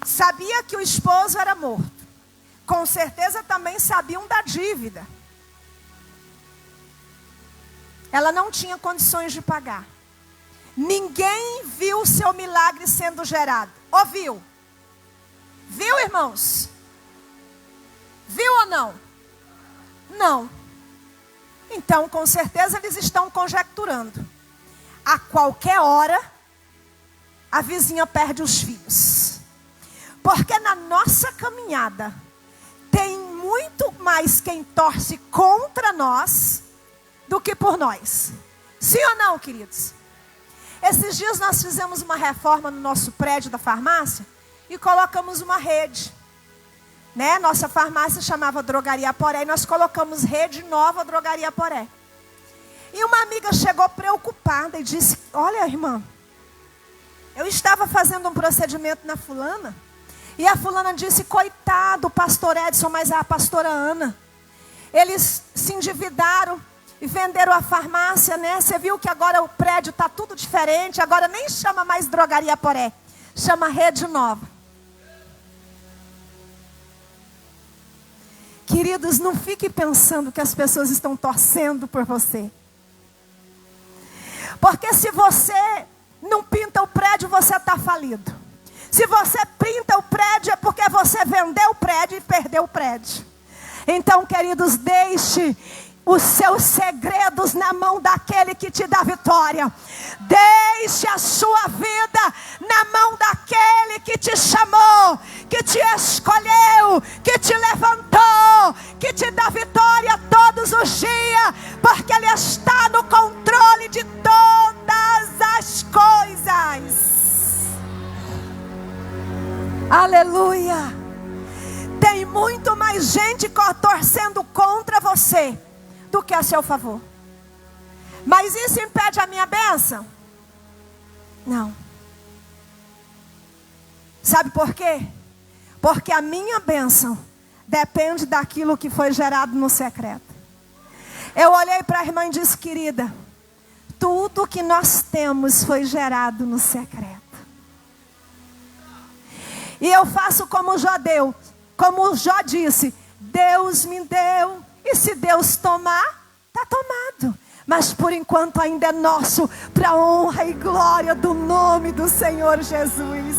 Sabia que o esposo era morto. Com certeza também sabiam da dívida. Ela não tinha condições de pagar. Ninguém viu o seu milagre sendo gerado. Ouviu? Viu, irmãos? Viu ou não? Não. Então, com certeza, eles estão conjecturando. A qualquer hora, a vizinha perde os filhos. Porque na nossa caminhada, tem muito mais quem torce contra nós do que por nós. Sim ou não, queridos? Esses dias nós fizemos uma reforma no nosso prédio da farmácia e colocamos uma rede. Né? Nossa farmácia chamava Drogaria Poré e nós colocamos rede nova Drogaria Poré. E uma amiga chegou preocupada e disse: olha, irmã, eu estava fazendo um procedimento na fulana e a fulana disse: coitado, o pastor Edson, mas a pastora Ana, eles se endividaram e venderam a farmácia, né? Você viu que agora o prédio está tudo diferente, agora nem chama mais Drogaria Poré, chama Rede Nova. Queridos, não fique pensando que as pessoas estão torcendo por você. Porque se você não pinta o prédio, você está falido. Se você pinta o prédio, é porque você vendeu o prédio e perdeu o prédio. Então, queridos, deixe os seus segredos na mão daquele que te dá vitória. Deixe a sua vida na mão daquele que te chamou, que te escolheu, que te levantou, que te dá vitória todos os dias, porque Ele está no controle de todas as coisas. Aleluia! Tem muito mais gente torcendo contra você do que a seu favor. Mas isso impede a minha bênção? Não. Sabe por quê? Porque a minha bênção depende daquilo que foi gerado no secreto. Eu olhei para a irmã e disse: querida, tudo que nós temos foi gerado no secreto. E eu faço como Jó deu, como Jó disse: Deus me deu, e se Deus tomar, está tomado. Mas por enquanto ainda é nosso, para a honra e glória do nome do Senhor Jesus.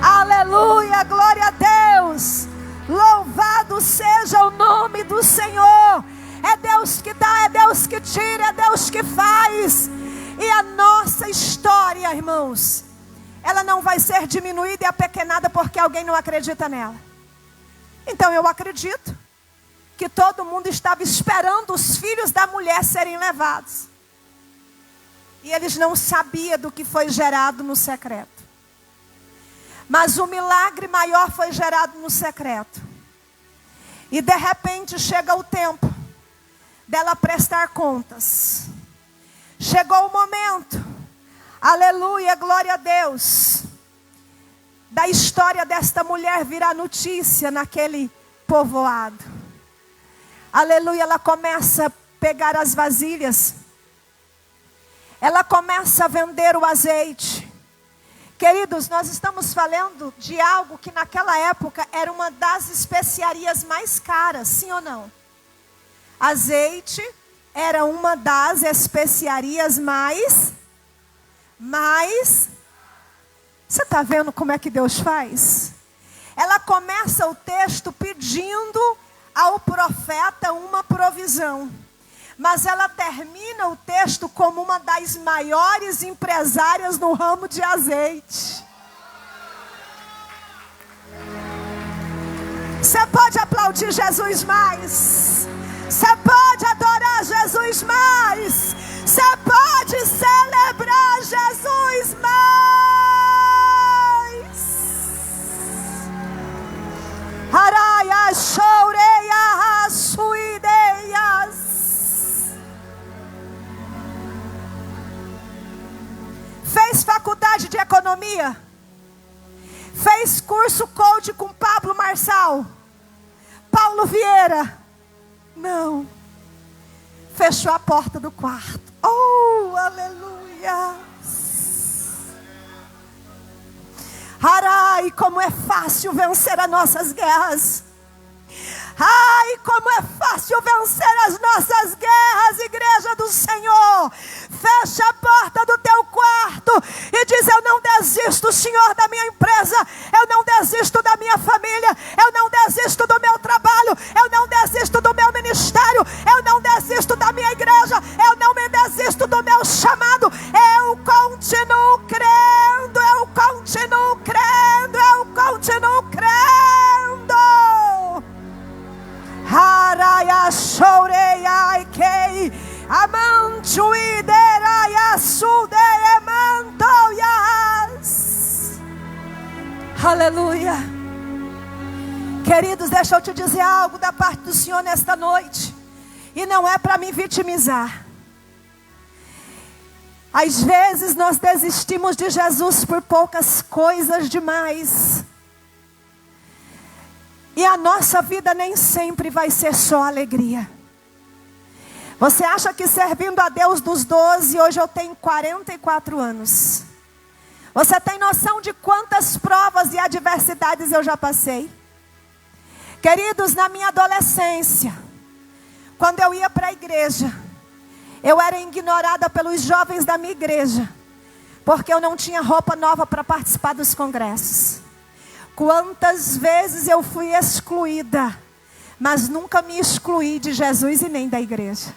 Aleluia, glória a Deus. Louvado seja o nome do Senhor. É Deus que dá, é Deus que tira, é Deus que faz. E a nossa história, irmãos, ela não vai ser diminuída e apequenada porque alguém não acredita nela. Então eu acredito que todo mundo estava esperando os filhos da mulher serem levados. E eles não sabiam do que foi gerado no secreto. Mas o milagre maior foi gerado no secreto. E de repente chega o tempo dela prestar contas. Chegou o momento, aleluia, glória a Deus, da história desta mulher virar notícia naquele povoado. Aleluia, ela começa a pegar as vasilhas. Ela começa a vender o azeite. Queridos, nós estamos falando de algo que naquela época era uma das especiarias mais caras, sim ou não? Azeite era uma das especiarias mais... Você está vendo como é que Deus faz? Ela começa o texto pedindo ao profeta uma provisão. Mas ela termina o texto como uma das maiores empresárias no ramo de azeite. Você pode aplaudir Jesus mais? Você pode adorar Jesus mais? Você pode celebrar Jesus mais? Araia, choureia, suideias. Fez faculdade de economia? Fez curso coach com Pablo Marçal? Paulo Vieira? Não. Fechou a porta do quarto. Oh, aleluia. Ai, como é fácil vencer as nossas guerras. Ai, como é fácil vencer as nossas guerras, igreja do Senhor. Fecha a porta do teu quarto e diz: eu não desisto, Senhor, da minha empresa. Eu não desisto da minha família. Eu não desisto do meu trabalho. Eu não desisto do meu ministério. Eu não desisto da minha igreja. Eu não me desisto do meu chamado. Eu continuo crendo. Eu continuo crendo. Eu continuo crendo. Haraya choureia kei amanchuideraya sudeemantoyas. Aleluia. Queridos, deixa eu te dizer algo da parte do Senhor nesta noite. E não é para me vitimizar. Às vezes nós desistimos de Jesus por poucas coisas demais. E a nossa vida nem sempre vai ser só alegria. Você acha que servindo a Deus dos 12, hoje eu tenho 44 anos. Você tem noção de quantas provas e adversidades eu já passei? Queridos, na minha adolescência, quando eu ia para a igreja, eu era ignorada pelos jovens da minha igreja, porque eu não tinha roupa nova para participar dos congressos. Quantas vezes eu fui excluída, mas nunca me excluí de Jesus e nem da igreja.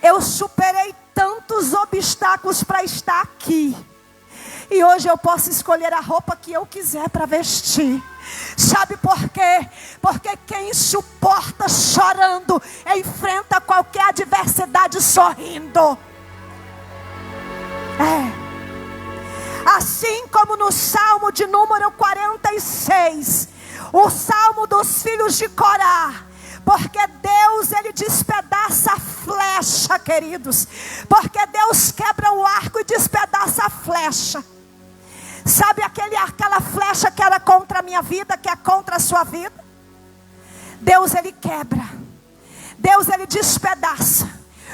Eu superei tantos obstáculos para estar aqui. E hoje eu posso escolher a roupa que eu quiser para vestir. Sabe por quê? Porque quem suporta chorando, enfrenta qualquer adversidade sorrindo. Assim como no Salmo de número 46, o Salmo dos filhos de Corá. Porque Deus, Ele despedaça a flecha, queridos. Porque Deus quebra o arco e despedaça a flecha. Sabe aquela flecha que era contra a minha vida, que é contra a sua vida? Deus, Ele quebra. Deus, Ele despedaça.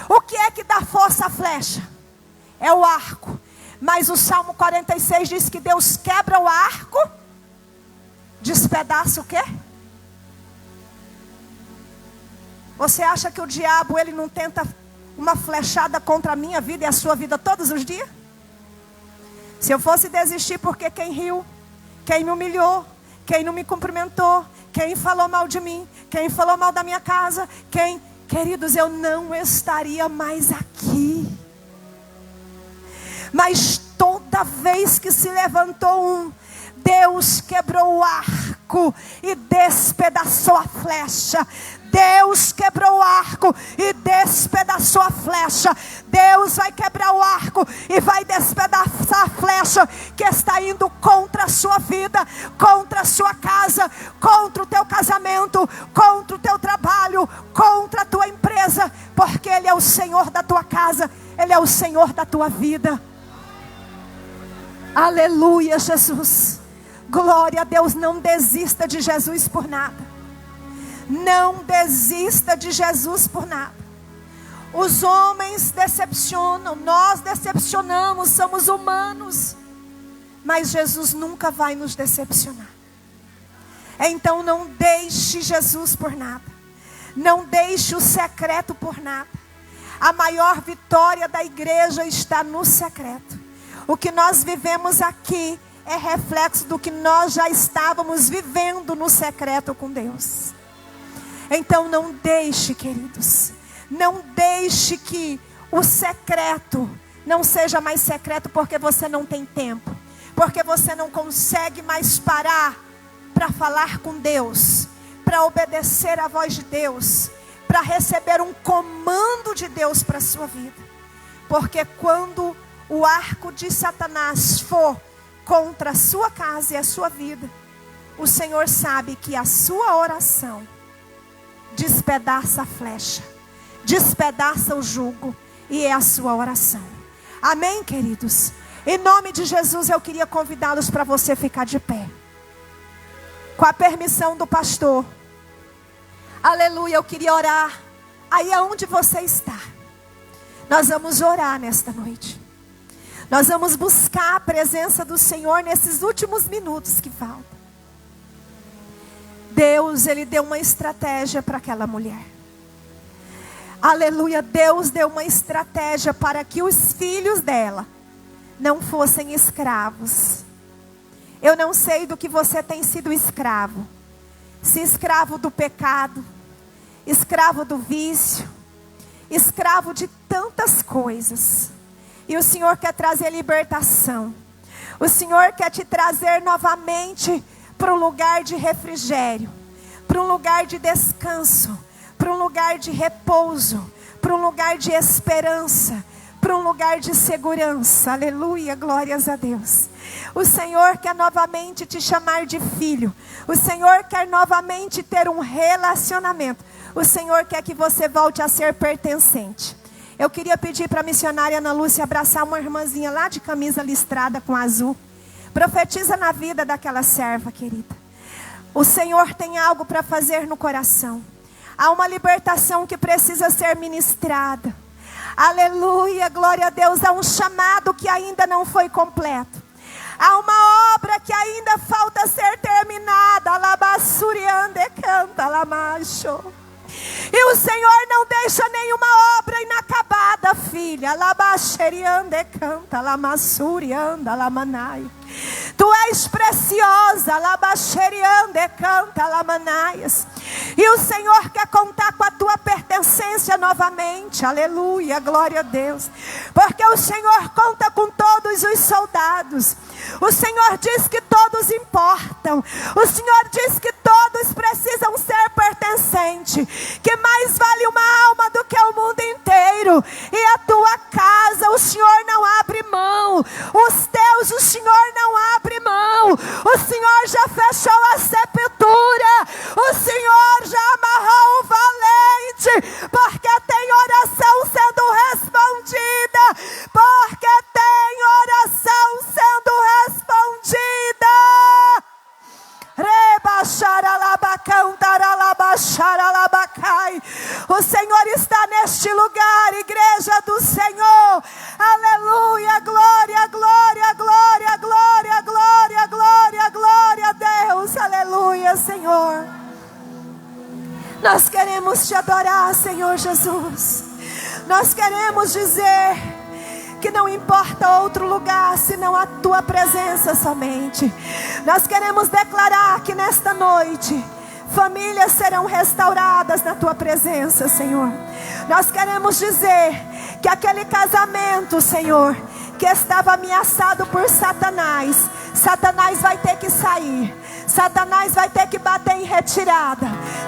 O que é que dá força à flecha? É o arco. Mas o Salmo 46 diz que Deus quebra o arco, despedaça o quê? Você acha que o diabo, ele não tenta uma flechada contra a minha vida e a sua vida todos os dias? Se eu fosse desistir porque quem riu, quem me humilhou, quem não me cumprimentou, quem falou mal de mim, quem falou mal da minha casa, queridos, eu não estaria mais aqui. Mas toda vez que se levantou Deus quebrou o arco e despedaçou a flecha. Deus quebrou o arco e despedaçou a flecha. Deus vai quebrar o arco e vai despedaçar a flecha que está indo contra a sua vida, contra a sua casa, contra o teu casamento, contra o teu trabalho, contra a tua empresa, porque Ele é o Senhor da tua casa, Ele é o Senhor da tua vida. Aleluia, Jesus. Glória a Deus. Não desista de Jesus por nada. Não desista de Jesus por nada. Os homens decepcionam, nós decepcionamos, somos humanos, mas Jesus nunca vai nos decepcionar. Então não deixe Jesus por nada. Não deixe o secreto por nada. A maior vitória da igreja está no secreto. O que nós vivemos aqui é reflexo do que nós já estávamos vivendo no secreto com Deus. Então não deixe, queridos, não deixe que o secreto não seja mais secreto porque você não tem tempo, porque você não consegue mais parar para falar com Deus, para obedecer à voz de Deus, para receber um comando de Deus para a sua vida. Porque quando o arco de Satanás for contra a sua casa e a sua vida, o Senhor sabe que a sua oração despedaça a flecha, despedaça o jugo, e é a sua oração. Amém, queridos? Em nome de Jesus, eu queria convidá-los para você ficar de pé. Com a permissão do pastor. Aleluia, eu queria orar aí aonde você está. Nós vamos orar nesta noite. Nós vamos buscar a presença do Senhor nesses últimos minutos que faltam. Deus, Ele deu uma estratégia para aquela mulher. Aleluia, Deus deu uma estratégia para que os filhos dela não fossem escravos. Eu não sei do que você tem sido escravo. Se escravo do pecado, escravo do vício, escravo de tantas coisas. E o Senhor quer trazer libertação. O Senhor quer te trazer novamente para um lugar de refrigério, para um lugar de descanso, para um lugar de repouso, para um lugar de esperança, para um lugar de segurança. Aleluia, glórias a Deus. O Senhor quer novamente te chamar de filho. O Senhor quer novamente ter um relacionamento. O Senhor quer que você volte a ser pertencente. Eu queria pedir para a missionária Ana Lúcia abraçar uma irmãzinha lá de camisa listrada com azul. Profetiza na vida daquela serva, querida. O Senhor tem algo para fazer no coração. Há uma libertação que precisa ser ministrada. Aleluia, glória a Deus. Há um chamado que ainda não foi completo. Há uma obra que ainda falta ser terminada. Alabassuriande canta lamacho. E o Senhor não deixa nenhuma obra inacabada, filha. Alabaxeriande canta lamassurianda lamanai. Tu és preciosa, alabaxeriande canta lamanaias. E o Senhor quer contar com a tua pertencência novamente. Aleluia, glória a Deus. Porque o Senhor conta com todos os soldados. O Senhor diz que todos importam. O Senhor diz que todos precisam ser pertencentes. Que mais vale uma alma do que o mundo inteiro. E a tua casa o Senhor não abre mão. Os teus o Senhor não abre mão. O Senhor já fechou a sepultura. O Senhor já amarrou o valente. Porque tem oração sendo respondida. Porque tem oração sendo respondida. O Senhor está neste lugar, igreja do Senhor. Aleluia, glória, glória, glória, glória, glória, glória, glória a Deus. Aleluia, Senhor. Nós queremos te adorar, Senhor Jesus. Nós queremos dizer que não importa outro lugar senão a tua presença somente. Nós queremos declarar que nesta noite famílias serão restauradas na tua presença, Senhor. Nós queremos dizer que aquele casamento, Senhor, que estava ameaçado por Satanás, Satanás vai ter que sair. Satanás vai ter que bater em retirada.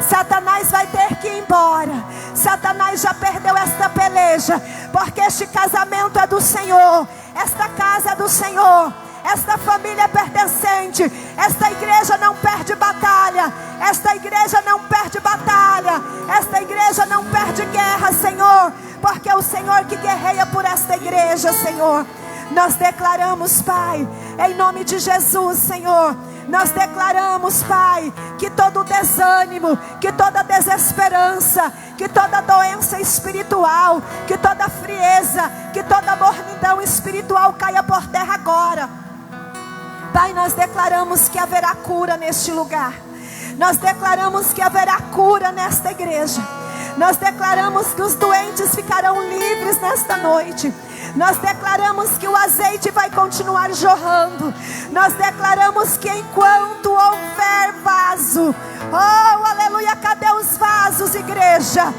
Satanás vai ter que ir embora. Satanás já perdeu esta peleja, porque este casamento é do Senhor. Esta casa é do Senhor. Esta família é pertencente. Esta igreja não perde batalha. Esta igreja não perde batalha. Esta igreja não perde guerra, Senhor. Porque é o Senhor que guerreia por esta igreja, Senhor. Nós declaramos, Pai, em nome de Jesus, Senhor. Nós declaramos, Pai, que todo desânimo, que toda desesperança, que toda doença espiritual, que toda frieza, que toda mornidão espiritual caia por terra agora. Pai, nós declaramos que haverá cura neste lugar. Nós declaramos que haverá cura nesta igreja. Nós declaramos que os doentes ficarão livres nesta noite. Nós declaramos que o azeite vai continuar jorrando. Nós declaramos que enquanto houver vaso, oh aleluia, cadê os vasos, igreja?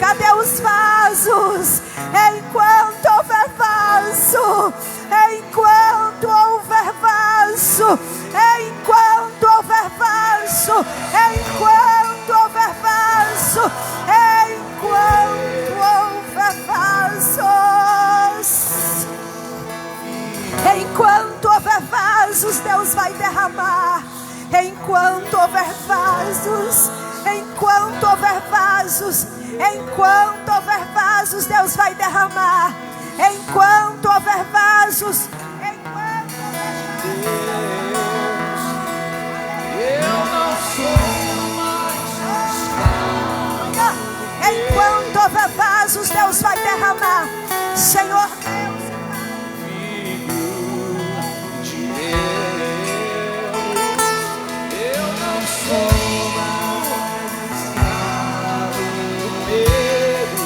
Cadê os vasos? Enquanto houver vaso, enquanto houver vaso, enquanto houver vaso, enquanto houver vaso, enquanto houver vasos, enquanto houver vasos, Deus vai derramar. Enquanto houver vasos, enquanto houver vasos, enquanto houver vasos, Deus vai derramar. Enquanto houver vasos, enquanto houver vasos, eu não sou mais. Enquanto houver vasos, Deus vai derramar. Senhor Deus, eu não sou mais escravo do medo.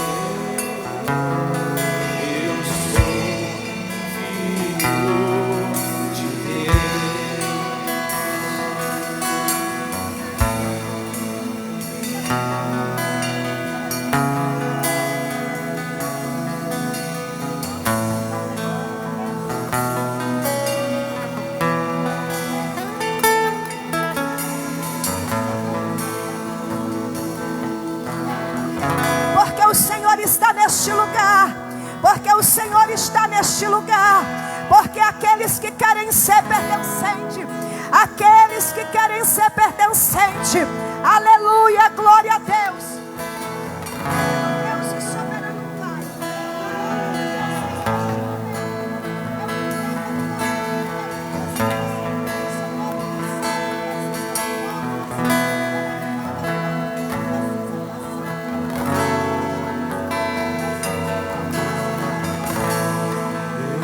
Eu sou filho de Deus. Porque o Senhor está neste lugar. Porque o Senhor está neste lugar. Porque aqueles que querem ser pertencentes, aqueles que querem ser pertencentes, aleluia, glória a Deus. Deus é soberano, Pai.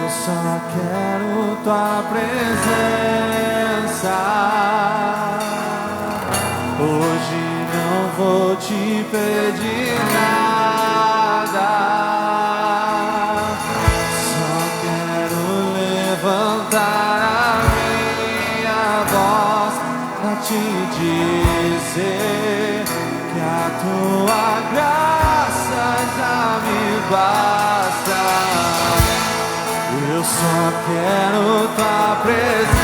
Eu só quero tua presença. Hoje não vou te pedir nada. Só quero levantar a minha voz pra te dizer que a tua graça já me basta. Eu só quero tua presença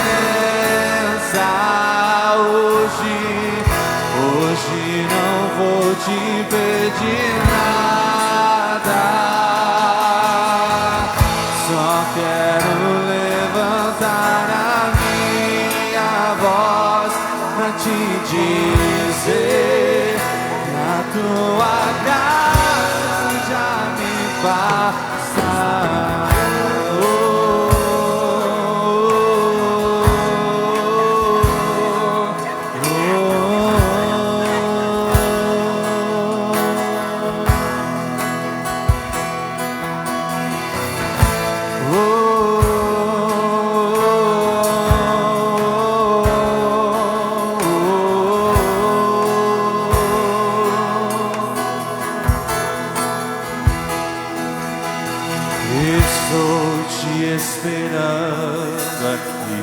hoje não vou te pedir nada. Só quero levantar a minha voz pra te dizer que a tua graça já me basta. Estou te esperando aqui.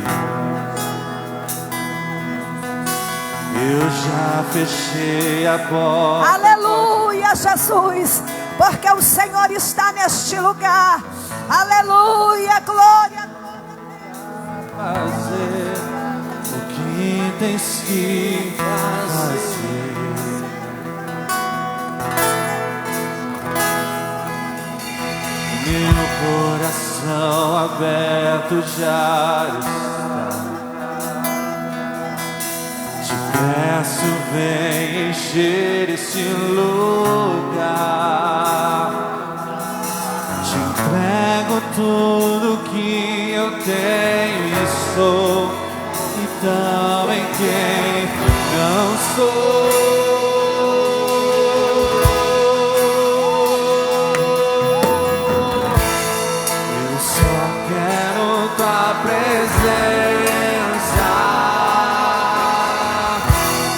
Eu já fechei a porta. Aleluia, Jesus. Porque o Senhor está neste lugar. Aleluia, glória. Fazer o que tens que fazer. Meu coração aberto já está. Te peço, vem encher esse lugar. Te entrego tudo que eu tenho e sou, e também quem não sou.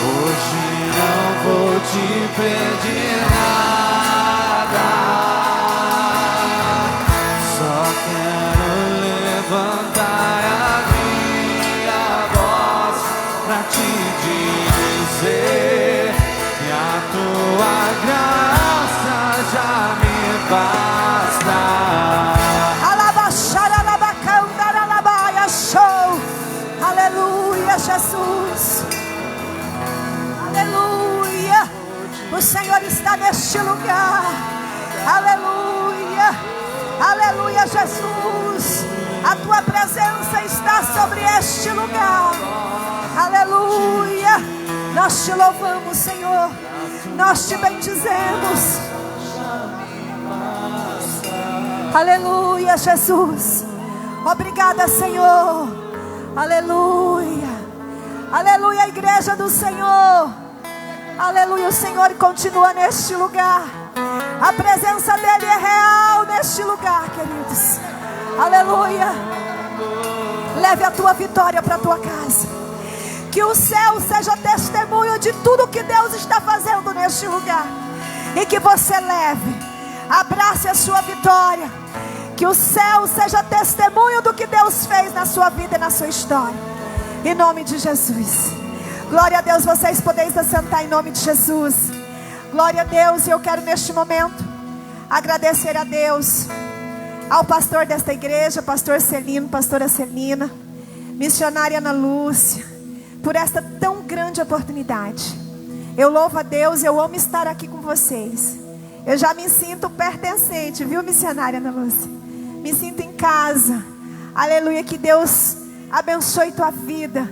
Hoje não vou te pedir nada. basta. Aleluia, Jesus. Aleluia. O Senhor está neste lugar. Aleluia. Aleluia, Jesus. A tua presença está sobre este lugar. Aleluia. Nós te louvamos, Senhor. Nós te bendizemos. Aleluia, Jesus. Obrigada, Senhor. Aleluia. Aleluia, igreja do Senhor. Aleluia, o Senhor continua neste lugar. A presença dele é real neste lugar, queridos. Aleluia. Leve a tua vitória para a tua casa. Que o céu seja testemunho de tudo que Deus está fazendo neste lugar. E que você leve, abrace a sua vitória. Que o céu seja testemunho do que Deus fez na sua vida e na sua história. Em nome de Jesus. Glória a Deus, vocês podeis assentar em nome de Jesus. Glória a Deus, e eu quero neste momento agradecer a Deus, ao pastor desta igreja, pastor Celino, pastora Celina, missionária Ana Lúcia, por esta tão grande oportunidade. Eu louvo a Deus, eu amo estar aqui com vocês. Eu já me sinto pertencente, viu, missionária Ana Lúcia? Me sinto em casa. Aleluia, que Deus abençoe tua vida.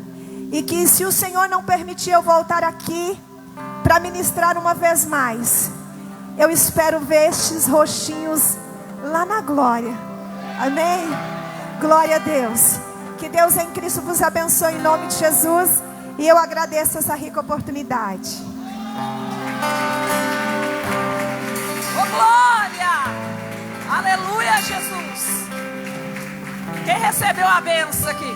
E que se o Senhor não permitir eu voltar aqui para ministrar uma vez mais, eu espero ver estes rostinhos lá na glória. Amém? Glória a Deus. Que Deus em Cristo vos abençoe em nome de Jesus. E eu agradeço essa rica oportunidade. Oh, glória! Aleluia, Jesus. Quem recebeu a bênção aqui?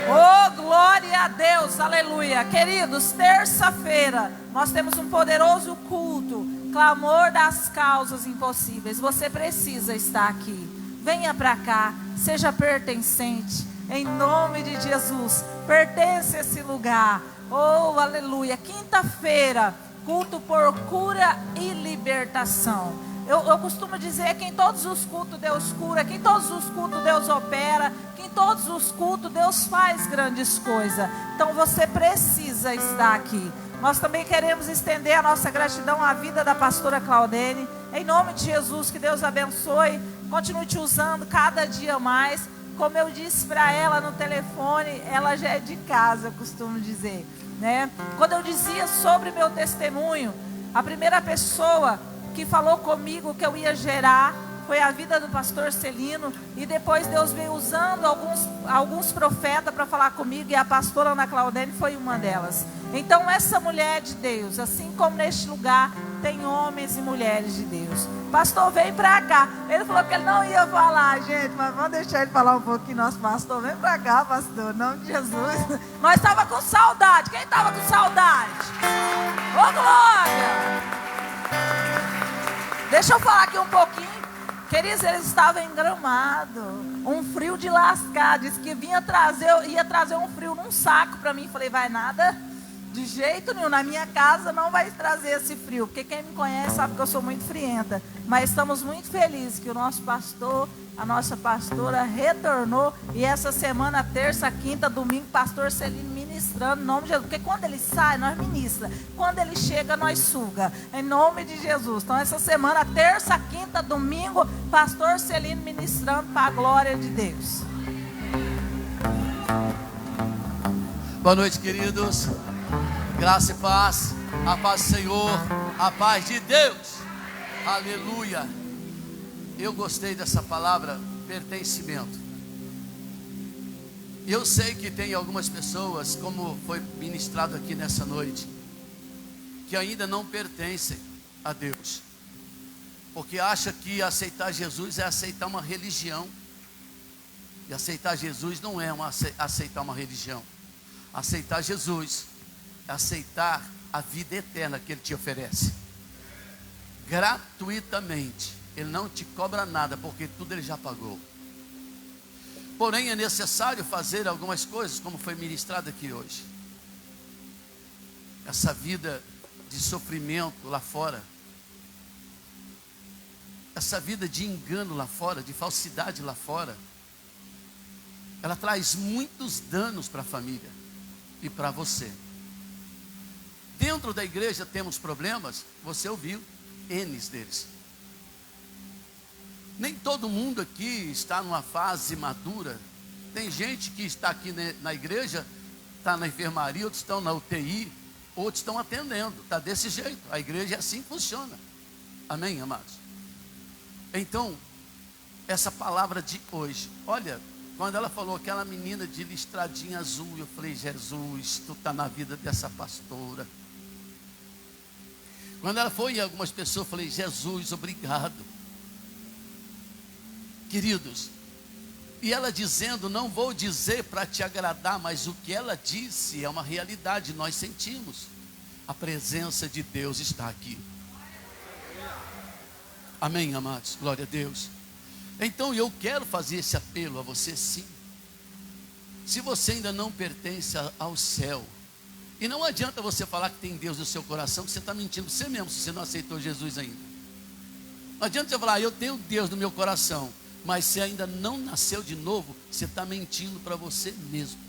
Oh, glória a Deus, aleluia. Queridos, terça-feira nós temos um poderoso culto, clamor das causas impossíveis. Você precisa estar aqui. Venha para cá, seja pertencente, em nome de Jesus. Pertence a esse lugar. Oh, aleluia. Quinta-feira, culto por cura e libertação. Eu costumo dizer que em todos os cultos Deus cura, que em todos os cultos Deus opera, que em todos os cultos Deus faz grandes coisas. Então você precisa estar aqui. Nós também queremos estender a nossa gratidão à vida da pastora Claudene. Em nome de Jesus, que Deus abençoe, continue te usando cada dia mais. Como eu disse para ela no telefone, ela já é de casa, eu costumo dizer, né? Quando eu dizia sobre meu testemunho, a primeira pessoa que falou comigo que eu ia gerar foi a vida do pastor Celino, e depois Deus veio usando alguns profetas para falar comigo, e a pastora Ana Claudene foi uma delas. Então essa mulher de Deus, assim como neste lugar tem homens e mulheres de Deus. Pastor, vem para cá. Ele falou que ele não ia falar, gente, mas vamos deixar ele falar um pouquinho. Nosso pastor, vem para cá, pastor, em nome de Jesus. Nós estava com saudade. Quem estava com saudade? Ô, glória! Deixa eu falar aqui um pouquinho. Queridos, eles estavam em Gramado, um frio de lascar. Disse que ia trazer um frio num saco para mim. Falei, vai nada? De jeito nenhum, na minha casa não vai trazer esse frio, porque quem me conhece sabe que eu sou muito frienta. Mas estamos muito felizes que o nosso pastor, a nossa pastora retornou. E essa semana, terça, quinta, domingo, pastor Celino ministrando em nome de Jesus. Porque quando ele sai, nós ministra. Quando ele chega, nós suga. Em nome de Jesus. Então essa semana, terça, quinta, domingo, pastor Celino ministrando para a glória de Deus. Boa noite, queridos. Graça e paz, a paz do Senhor, a paz de Deus, aleluia. Eu gostei dessa palavra, pertencimento. Eu sei que tem algumas pessoas, como foi ministrado aqui nessa noite, que ainda não pertencem a Deus, porque acha que aceitar Jesus é aceitar uma religião, e aceitar Jesus não é aceitar uma religião. Aceitar Jesus, aceitar a vida eterna que Ele te oferece gratuitamente. Ele não te cobra nada, porque tudo Ele já pagou. Porém é necessário fazer algumas coisas, como foi ministrado aqui hoje. Essa vida de sofrimento lá fora essa vida de engano lá fora, de falsidade lá fora, ela traz muitos danos para a família e para você. Dentro da igreja temos problemas, você ouviu N's deles. Nem todo mundo aqui está numa fase madura. Tem gente que está aqui na igreja, está na enfermaria, outros estão na UTI, outros estão atendendo. Está desse jeito, a igreja é assim que funciona. Amém, amados? Então, essa palavra de hoje, olha, quando ela falou aquela menina de listradinha azul, eu falei, Jesus, tu está na vida dessa pastora. Quando ela foi em algumas pessoas, eu falei, Jesus, obrigado. Queridos, e ela dizendo, não vou dizer para te agradar, mas o que ela disse é uma realidade, nós sentimos. A presença de Deus está aqui. Amém, amados? Glória a Deus. Então eu quero fazer esse apelo a você, sim. Se você ainda não pertence ao céu, e não adianta você falar que tem Deus no seu coração, que você está mentindo para você mesmo, se você não aceitou Jesus ainda. Não adianta você falar, eu tenho Deus no meu coração, mas você ainda não nasceu de novo, você está mentindo para você mesmo.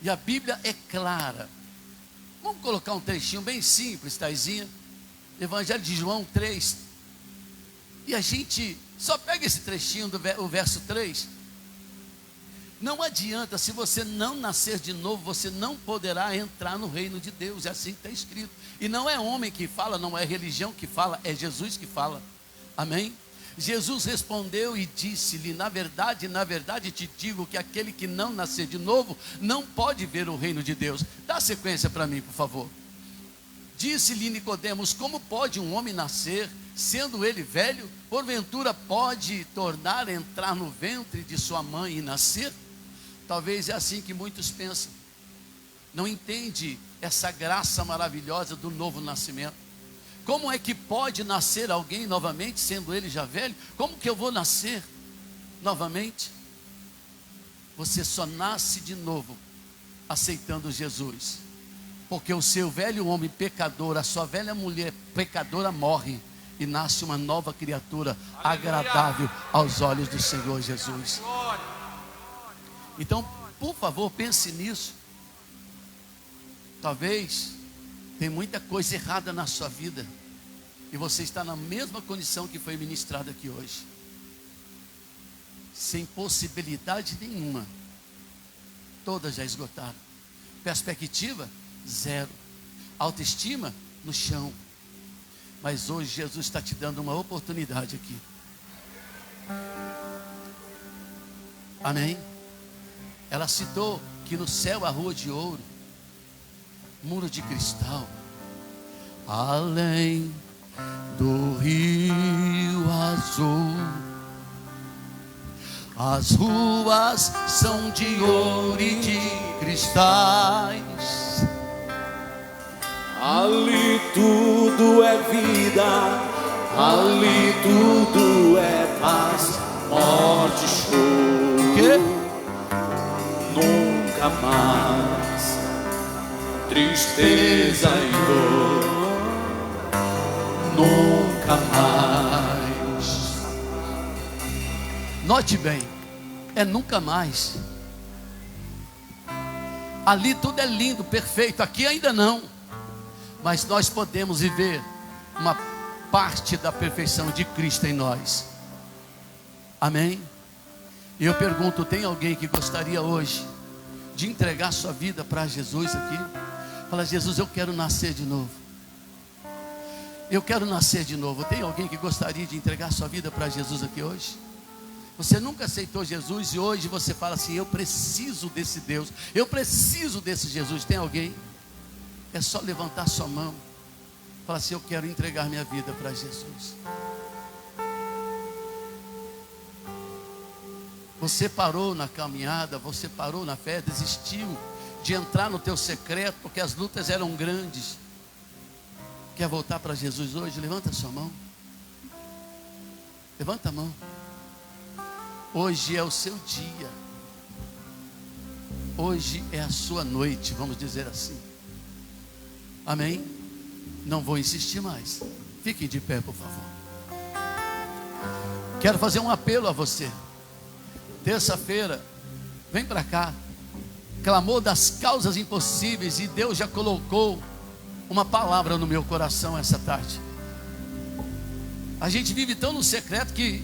E a Bíblia é clara. Vamos colocar um trechinho bem simples, Taizinha. Evangelho de João 3. E a gente só pega esse trechinho o verso 3. Não adianta, se você não nascer de novo, você não poderá entrar no reino de Deus. É assim que está escrito. E não é homem que fala, não é religião que fala, é Jesus que fala. Amém? Jesus respondeu e disse-lhe, na verdade te digo que aquele que não nascer de novo, não pode ver o reino de Deus. Dá sequência para mim, por favor. Disse-lhe Nicodemos, como pode um homem nascer, sendo ele velho? Porventura pode tornar a entrar no ventre de sua mãe e nascer? Talvez é assim que muitos pensam. Não entende essa graça maravilhosa do novo nascimento. Como é que pode nascer alguém novamente, sendo ele já velho? Como que eu vou nascer novamente? Você só nasce de novo aceitando Jesus. Porque o seu velho homem pecador, a sua velha mulher pecadora morre e nasce uma nova criatura agradável aos olhos do Senhor Jesus. Então, por favor, pense nisso. Talvez tem muita coisa errada na sua vida e você está na mesma condição que foi ministrada aqui hoje, sem possibilidade nenhuma. Todas já esgotaram. Perspectiva, zero. Autoestima, no chão. Mas hoje Jesus está te dando uma oportunidade aqui. Amém? Ela citou que no céu há rua de ouro, muro de cristal, além do rio azul, as ruas são de ouro e de cristais. Ali tudo é vida, ali tudo é paz, morte, choro. Que? Nunca mais tristeza e dor, nunca mais. Note bem, é nunca mais. Ali tudo é lindo, perfeito, aqui ainda não. Mas nós podemos viver uma parte da perfeição de Cristo em nós. Amém? E eu pergunto, tem alguém que gostaria hoje de entregar sua vida para Jesus aqui? Fala, Jesus, eu quero nascer de novo. Eu quero nascer de novo. Tem alguém que gostaria de entregar sua vida para Jesus aqui hoje? Você nunca aceitou Jesus e hoje você fala assim, eu preciso desse Deus, eu preciso desse Jesus. Tem alguém? É só levantar sua mão. Fala assim, eu quero entregar minha vida para Jesus. Você parou na caminhada, você parou na fé, desistiu de entrar no teu secreto, porque as lutas eram grandes. Quer voltar para Jesus hoje? Levanta a sua mão. Levanta a mão. Hoje é o seu dia. Hoje é a sua noite, vamos dizer assim. Amém? Não vou insistir mais. Fiquem de pé, por favor. Quero fazer um apelo a você. Terça-feira, vem para cá. Clamor das causas impossíveis, e Deus já colocou uma palavra no meu coração essa tarde. A gente vive tão no secreto que,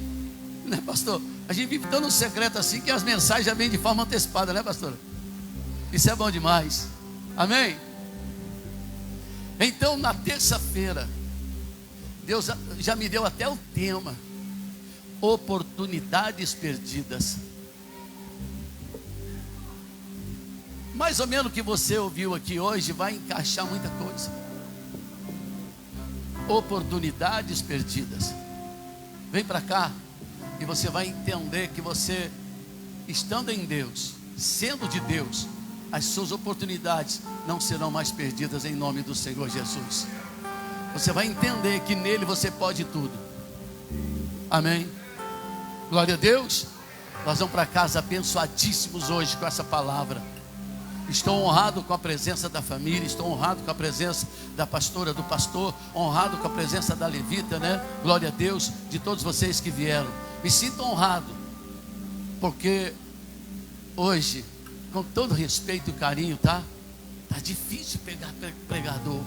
né, pastor? A gente vive tão no secreto assim que as mensagens já vêm de forma antecipada, né, pastor? Isso é bom demais. Amém? Então, na terça-feira, Deus já me deu até o tema: oportunidades perdidas. Mais ou menos o que você ouviu aqui hoje vai encaixar muita coisa. Oportunidades perdidas. Vem para cá e você vai entender que você, estando em Deus, sendo de Deus, as suas oportunidades não serão mais perdidas em nome do Senhor Jesus. Você vai entender que nele você pode tudo. Amém? Glória a Deus. Nós vamos para casa abençoadíssimos hoje com essa palavra. Estou honrado com a presença da família, estou honrado com a presença da pastora, do pastor, honrado com a presença da levita, né? Glória a Deus, de todos vocês que vieram. Me sinto honrado, porque hoje, com todo respeito e carinho, tá difícil pegar pregador.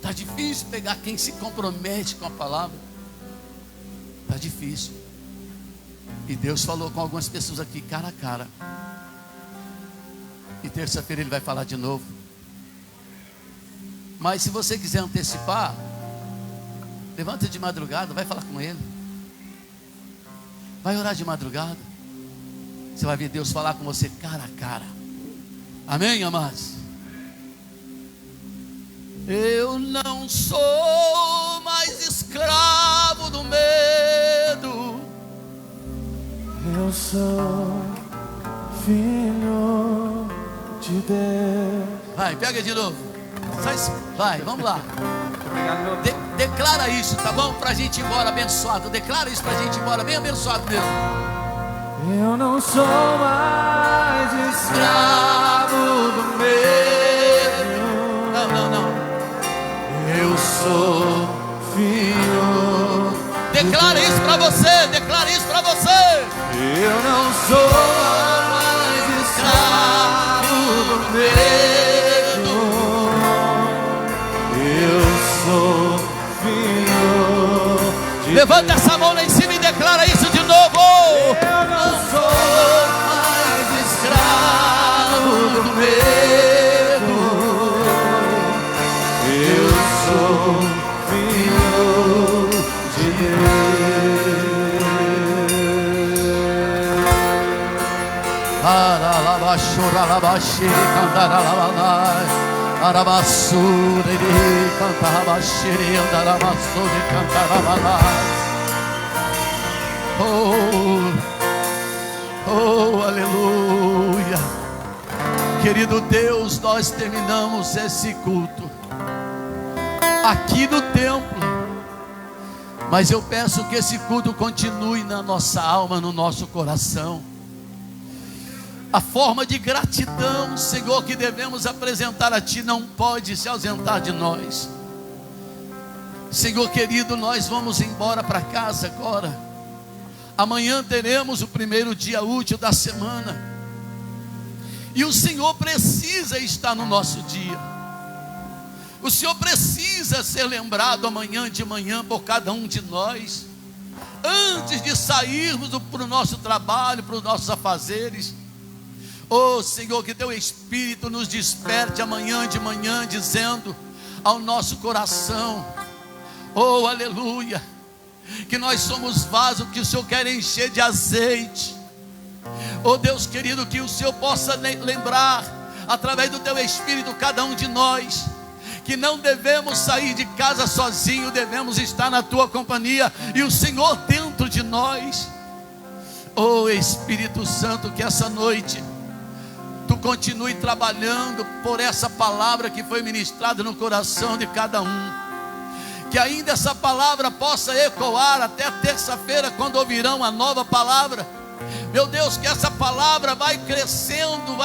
Tá difícil pegar quem se compromete com a palavra. Tá difícil. E Deus falou com algumas pessoas aqui, cara a cara. E terça-feira Ele vai falar de novo. Mas se você quiser antecipar, levanta de madrugada, vai falar com Ele. Vai orar de madrugada. Você vai ver Deus falar com você cara a cara. Amém, amados? Eu não sou mais escravo do medo. Eu sou filho de Deus. Vai, pega de novo. Vai, vamos lá. Declara isso, tá bom? Pra gente ir embora abençoado. Declara isso pra gente ir embora bem abençoado mesmo. Eu não sou mais escravo do medo. Não. Eu sou filho. Declara isso pra você. Declara isso pra você. Eu não sou mais escravo do medo. Eu sou filho de Levanta essa mão lá em cima e declara isso de novo. Eu não sou mais escravo do medo. Eu sou filho de Deus. Aralabashuralabashiri cantaralabalai. Arabassuri cantarabashiri andarabassuri cantarabalai. Oh, aleluia. Querido Deus, nós terminamos esse culto aqui no templo, mas eu peço que esse culto continue na nossa alma, no nosso coração. A forma de gratidão, Senhor, que devemos apresentar a Ti não pode se ausentar de nós. Senhor querido, nós vamos embora para casa agora. Amanhã teremos o primeiro dia útil da semana, e o Senhor precisa estar no nosso dia. O Senhor precisa ser lembrado amanhã de manhã por cada um de nós, antes de sairmos para o nosso trabalho, para os nossos afazeres. Oh Senhor, que Teu Espírito nos desperte amanhã de manhã, dizendo ao nosso coração: oh aleluia, que nós somos vasos que o Senhor quer encher de azeite. Oh Deus querido, que o Senhor possa lembrar, através do Teu Espírito, cada um de nós, que não devemos sair de casa sozinho, devemos estar na Tua companhia, e o Senhor dentro de nós. Oh Espírito Santo, que essa noite Tu continue trabalhando por essa palavra que foi ministrada no coração de cada um. Que ainda essa palavra possa ecoar até terça-feira, quando ouvirão a nova palavra. Meu Deus, que essa palavra vai crescendo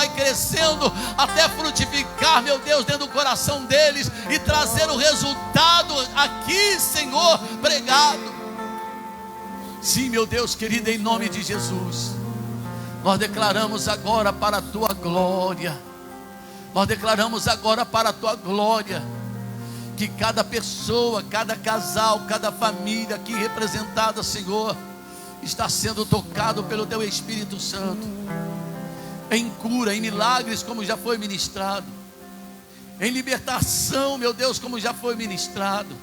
até frutificar, meu Deus, dentro do coração deles e trazer o resultado aqui, Senhor, pregado. Sim, meu Deus querido, em nome de Jesus, nós declaramos agora para a tua glória. Nós declaramos agora para a tua glória que cada pessoa, cada casal, cada família aqui representada, Senhor, está sendo tocado pelo teu Espírito Santo, em cura, em milagres, como já foi ministrado, em libertação, meu Deus, como já foi ministrado.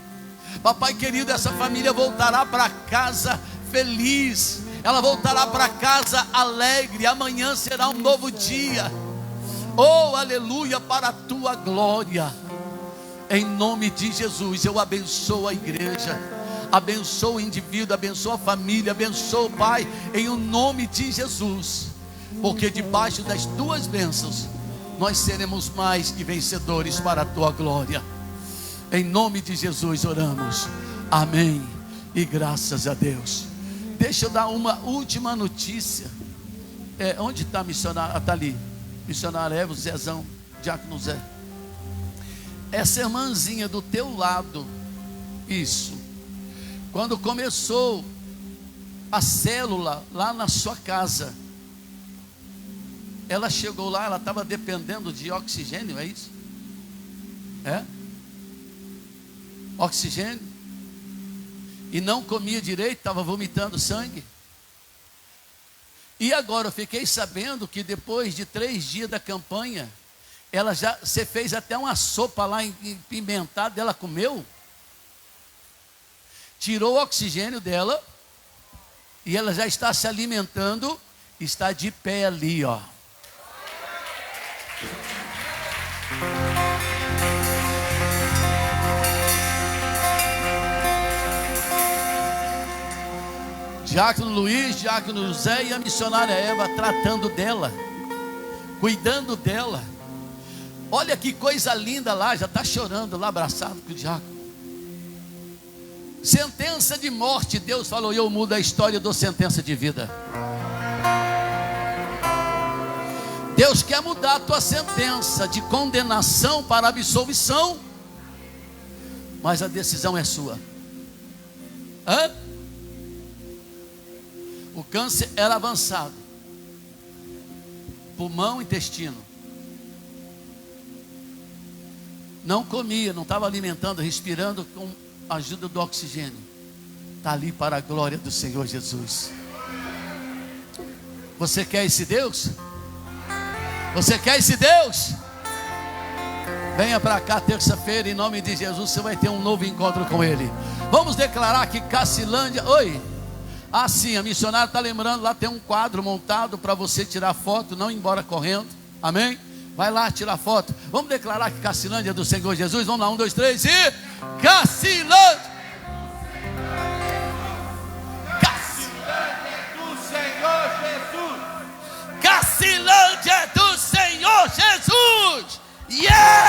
Papai querido, essa família voltará para casa feliz, ela voltará para casa alegre. Amanhã será um novo dia. Oh, aleluia, para a tua glória. Em nome de Jesus, eu abençoo a igreja, abençoo o indivíduo, abençoo a família, abençoo o Pai, em o nome de Jesus, porque debaixo das tuas bênçãos nós seremos mais que vencedores para a tua glória. Em nome de Jesus oramos, amém e graças a Deus. Deixa eu dar uma última notícia. Onde está a missionária? Está ali, missionária Eva, Zezão, Diácono Zé. Essa irmãzinha do teu lado, isso, quando começou a célula lá na sua casa, ela chegou lá, ela estava dependendo de oxigênio, é isso? Oxigênio, e não comia direito, estava vomitando sangue. E agora eu fiquei sabendo que depois de 3 dias da campanha, você fez até uma sopa lá pimentada, ela comeu, tirou o oxigênio dela, e ela já está se alimentando, está de pé ali, ó. Diácono Luiz, Diácono José e a missionária Eva tratando dela, cuidando dela. Olha que coisa linda lá, já está chorando lá, abraçado com o diácono. Sentença de morte, Deus falou, eu mudo a história do sentença de vida. Deus quer mudar a tua sentença de condenação para absolvição, mas a decisão é sua. O câncer era avançado, pulmão, intestino. Não comia, não estava alimentando, respirando com a ajuda do oxigênio. Está ali para a glória do Senhor Jesus. Você quer esse Deus? Você quer esse Deus? Venha para cá terça-feira, em nome de Jesus, você vai ter um novo encontro com Ele. Vamos declarar que Cacilândia... Oi! Ah, sim, a missionária está lembrando, lá tem um quadro montado para você tirar foto, não ir embora correndo. Amém? Vai lá tirar foto. Vamos declarar que Cacilândia é do Senhor Jesus. Vamos lá, 1, 2, 3 e... Cacilândia! Cacilândia do Senhor Jesus. Cacilândia do Senhor Jesus! Yeah!